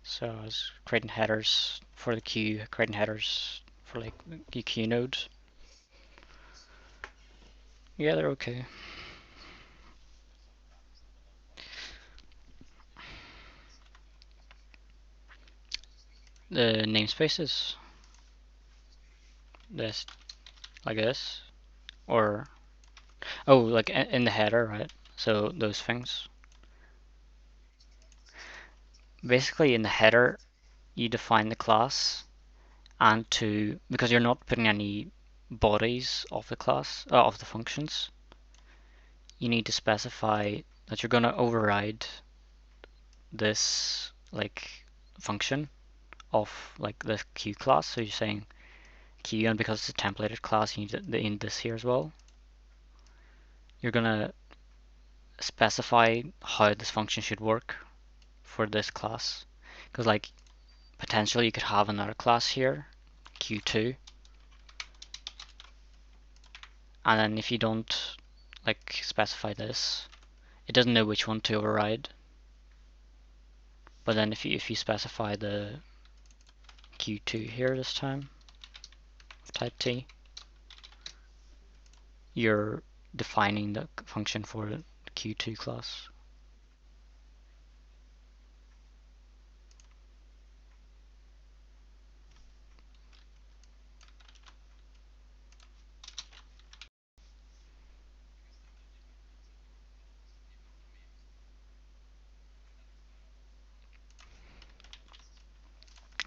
So I was creating headers for the queue, creating headers for like the queue nodes. Yeah, they're okay. The namespaces, this, like this, or oh, like in the header, right? So those things. Basically, in the header, you define the class, and because you're not putting any bodies of the class of the functions, you need to specify that you're gonna override this like function of like the queue class. So you're saying queue, and because it's a templated class, you need the in this here as well. You're gonna specify how this function should work for this class, because like potentially you could have another class here, Q2, and then if you don't like specify this, it doesn't know which one to override. But then if you specify the Q2 here this time of type T, you're defining the function for the Q2 class.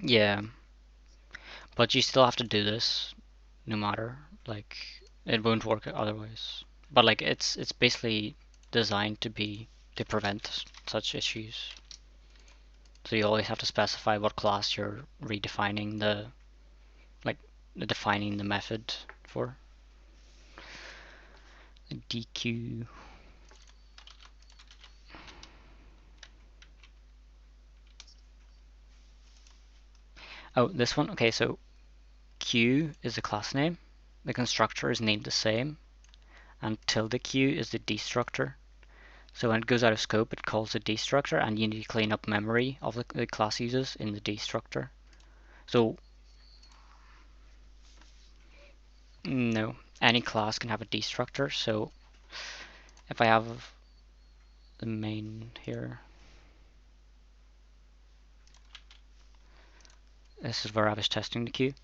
Yeah, but you still have to do this no matter. Like it won't work otherwise. But like it's basically designed to prevent such issues. So you always have to specify what class you're redefining like defining the method for. DQ. Oh, this one. Okay, so Q is the class name. The constructor is named the same, and tilde Q is the destructor. So when it goes out of scope, it calls the destructor, and you need to clean up memory of the class uses in the destructor. So no, any class can have a destructor. So if I have the main here, this is where I was testing the queue,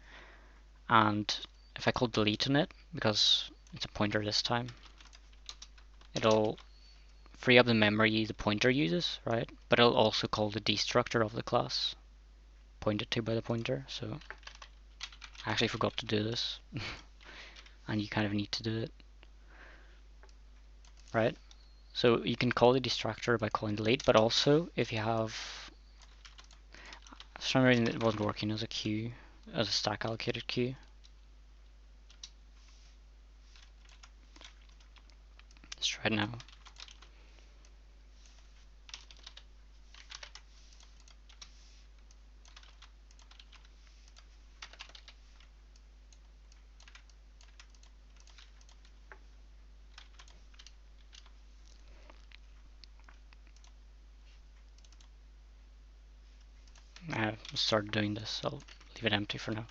and if I call delete on it, because it's a pointer this time. It'll free up the memory the pointer uses, right? But it'll also call the destructor of the class pointed to by the pointer. So I actually forgot to do this, and you kind of need to do it, right? So you can call the destructor by calling delete, but also if you have, for some reason it wasn't working as a queue, as a stack allocated queue. Let's try it now. I started doing this, so I'll leave it empty for now.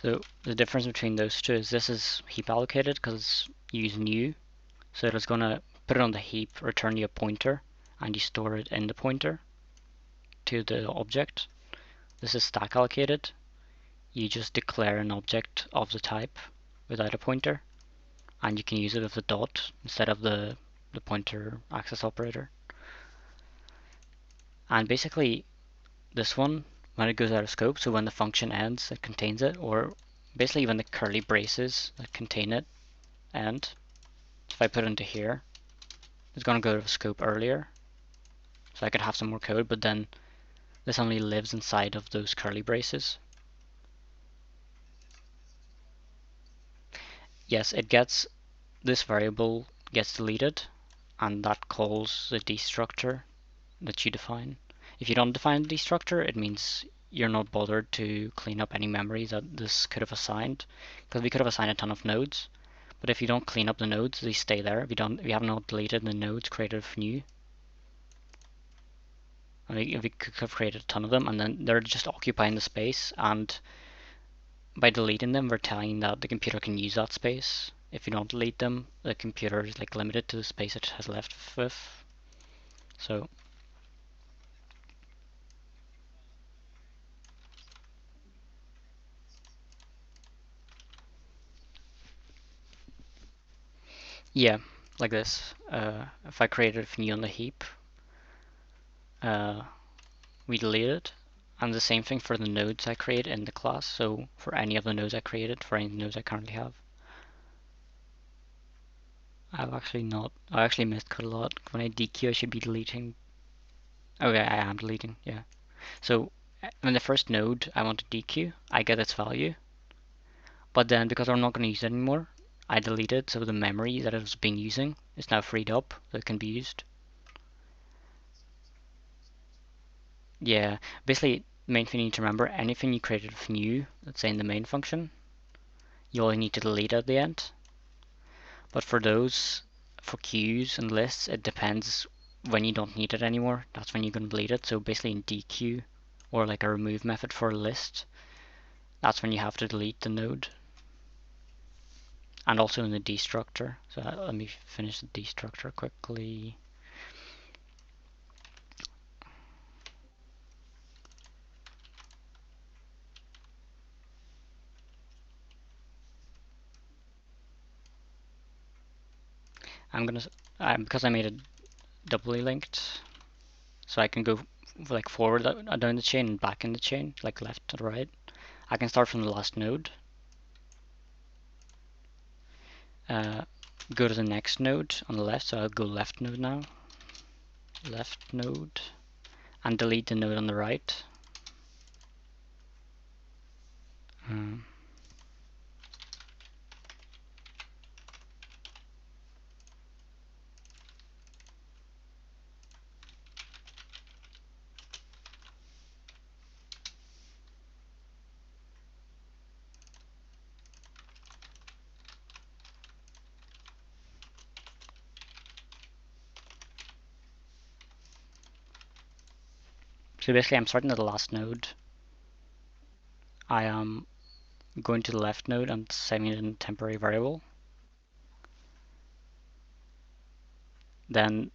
So the difference between those two is this is heap allocated because you use new, so it's gonna put it on the heap, return you a pointer, and you store it in the pointer to the object. This is stack allocated. You just declare an object of the type without a pointer, and you can use it with a dot instead of the pointer access operator. And basically this one, when it goes out of scope, so when the function ends that contains it, or basically when the curly braces that contain it end, if I put it into here, it's going to go out of scope earlier, so I could have some more code, but then this only lives inside of those curly braces. Yes, it gets, this variable gets deleted, and that calls the destructor that you define. If you don't define the destructor, it means you're not bothered to clean up any memory that this could have assigned, because we could have assigned a ton of nodes. But if you don't clean up the nodes, they stay there. We have not deleted the nodes created with new. I mean, we could have created a ton of them, and then they're just occupying the space. And by deleting them, we're telling that the computer can use that space. If you don't delete them, the computer is like limited to the space it has left with. So yeah, like this. If I created a new on the heap, we delete it. And the same thing for the nodes I create in the class. So for any of the nodes I created, for any nodes I currently have. I actually missed code a lot. When I dequeue, I should be deleting. Okay, I am deleting, yeah. So when the first node I want to dequeue, I get its value. But then because I'm not going to use it anymore, I delete it, so the memory that it was being using is now freed up, so it can be used. Yeah, basically, the main thing you need to remember, anything you created with new, let's say in the main function, you only need to delete at the end. But for those, for queues and lists, it depends when you don't need it anymore. That's when you're going to delete it. So basically in dequeue, or like a remove method for a list, that's when you have to delete the node. And also in the destructor. So let me finish the destructor quickly. I'm gonna, because I made it doubly linked, so I can go like forward down the chain and back in the chain, like left to right. I can start from the last node, go to the next node on the left, so I'll go left node now, left node, and delete the node on the right. So basically I'm starting at the last node. I am going to the left node and setting it in a temporary variable. Then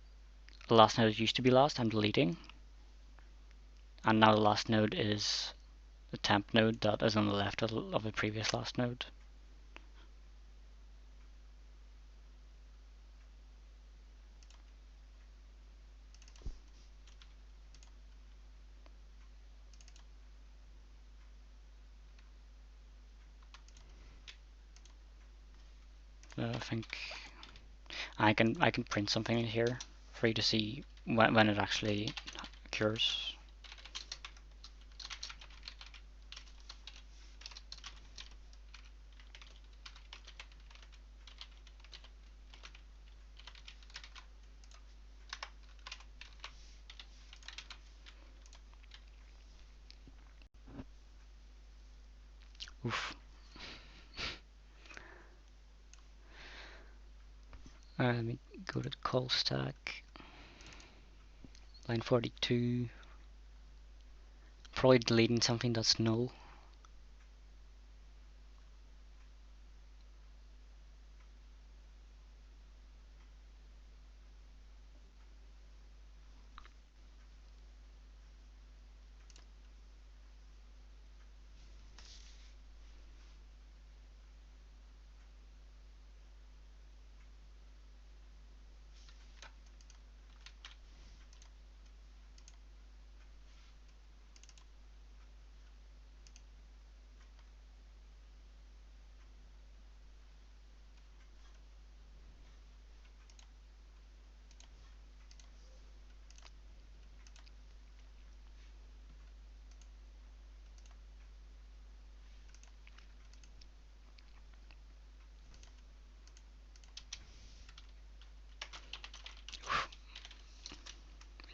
the last node used to be last, I'm deleting. And now the last node is the temp node that is on the left of the previous last node. I think I can print something in here for you to see when it actually occurs. Oof. Let me go to the call stack. Line 42. Probably deleting something that's null.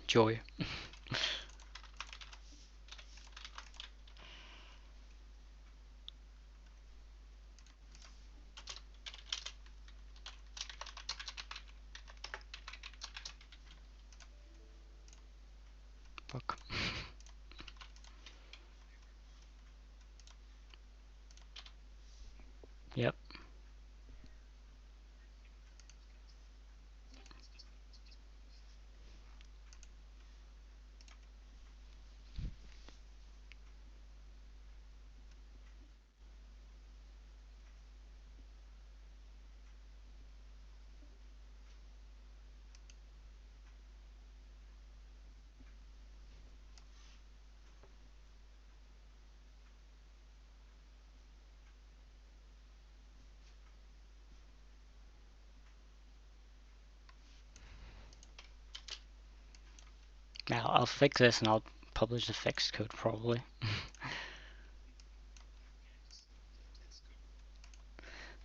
Joy. Fuck. Yep. Now I'll fix this and I'll publish the fixed code probably.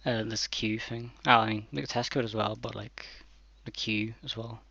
This queue thing. Oh, I mean the test code as well, but like the queue as well.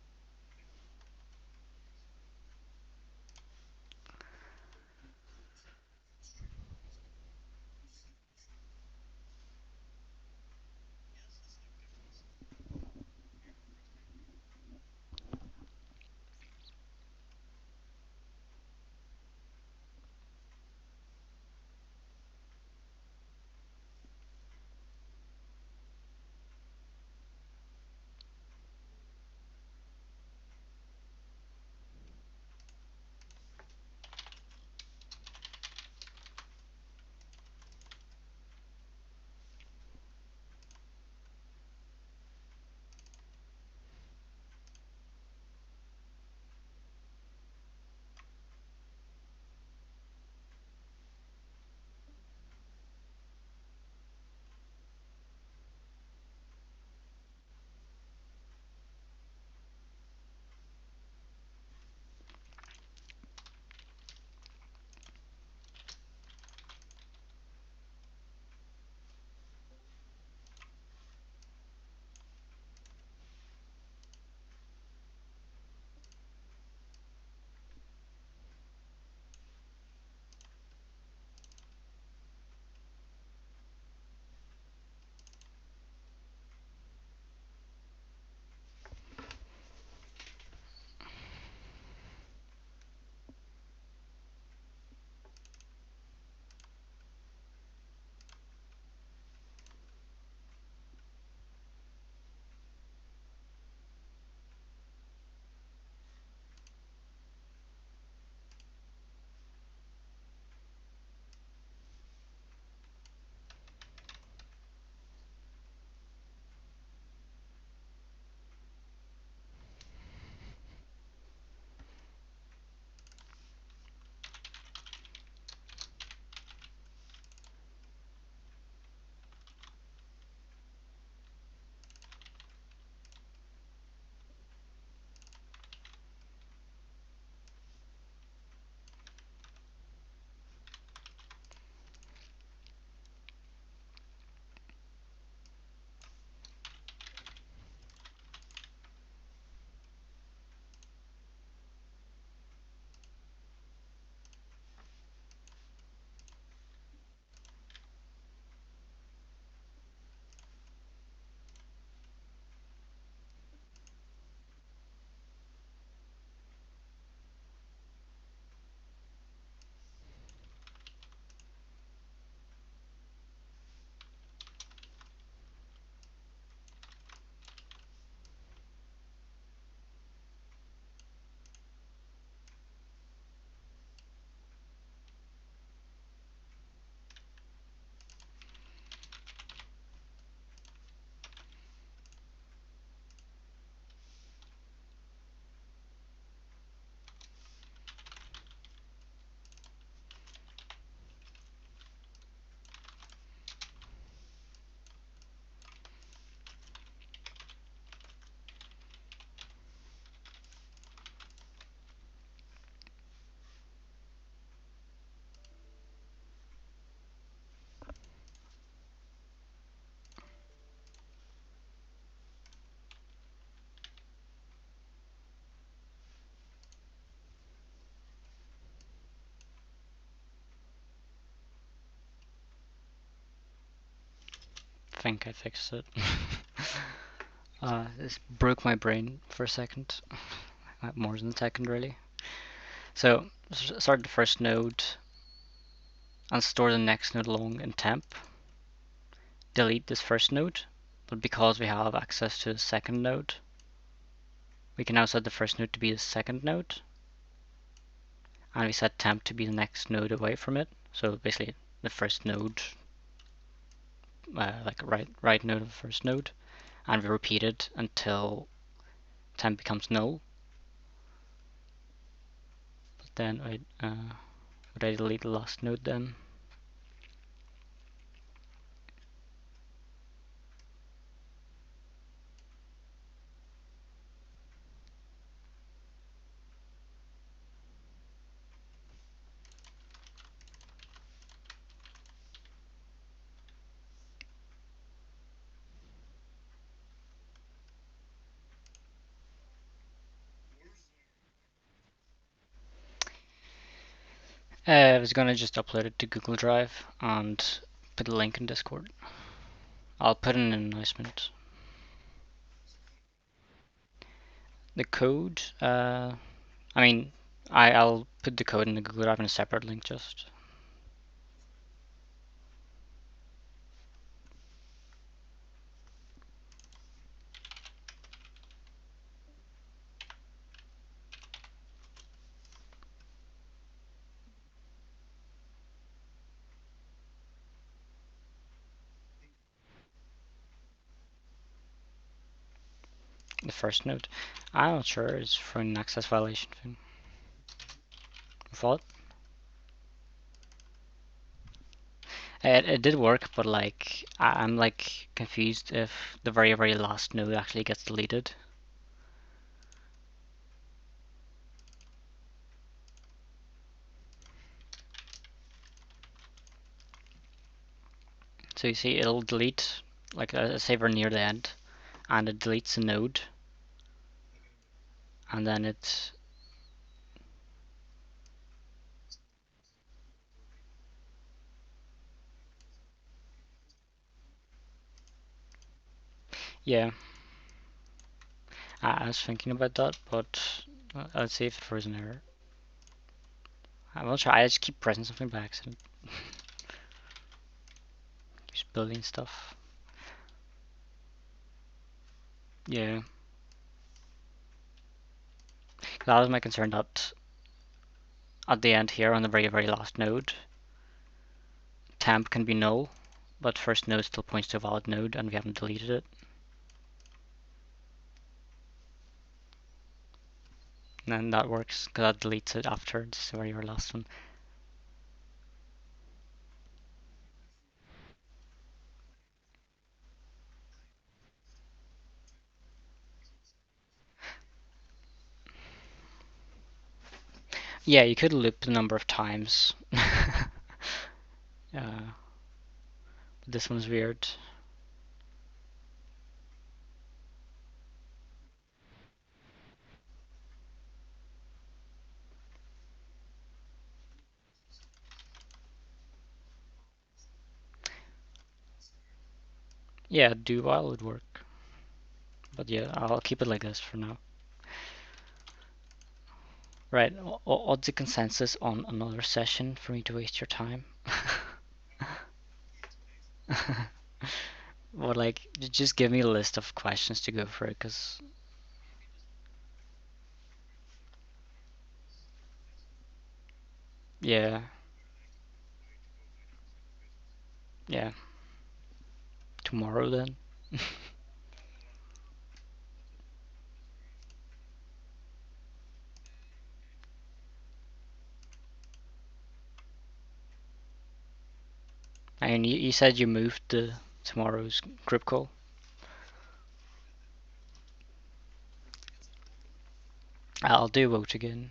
think I fixed it. This broke my brain for a second. More than a second, really. So, start the first node and store the next node along in temp. Delete this first node, but because we have access to the second node, we can now set the first node to be the second node, and we set temp to be the next node away from it. So basically, the first node, like right node of the first node, and we repeat it until temp becomes null. But then would I delete the last node then? I was gonna just upload it to Google Drive and put a link in Discord. I'll put in an announcement. The code, I mean, I'll put the code in the Google Drive in a separate link just. The first node. I'm not sure, it's for an access violation thing. What? It did work, but like I'm like confused if the very last node actually gets deleted. So you see it'll delete like a saver near the end, and it deletes a node, and then it's yeah. I was thinking about that, but let's see if it throws an error. I will try. I just keep pressing something by accident. Keeps building stuff. Yeah. That was my concern that at the end here on the very last node, temp can be null, but first node still points to a valid node and we haven't deleted it. And then that works because that deletes it after the very last one. Yeah, you could loop the number of times. But this one's weird. Yeah, do while would work. But yeah, I'll keep it like this for now. Right, what's the consensus on another session for me to waste your time? Well, like, just give me a list of questions to go through, because yeah, yeah, tomorrow then. And you said you moved the tomorrow's group call. I'll do vote again.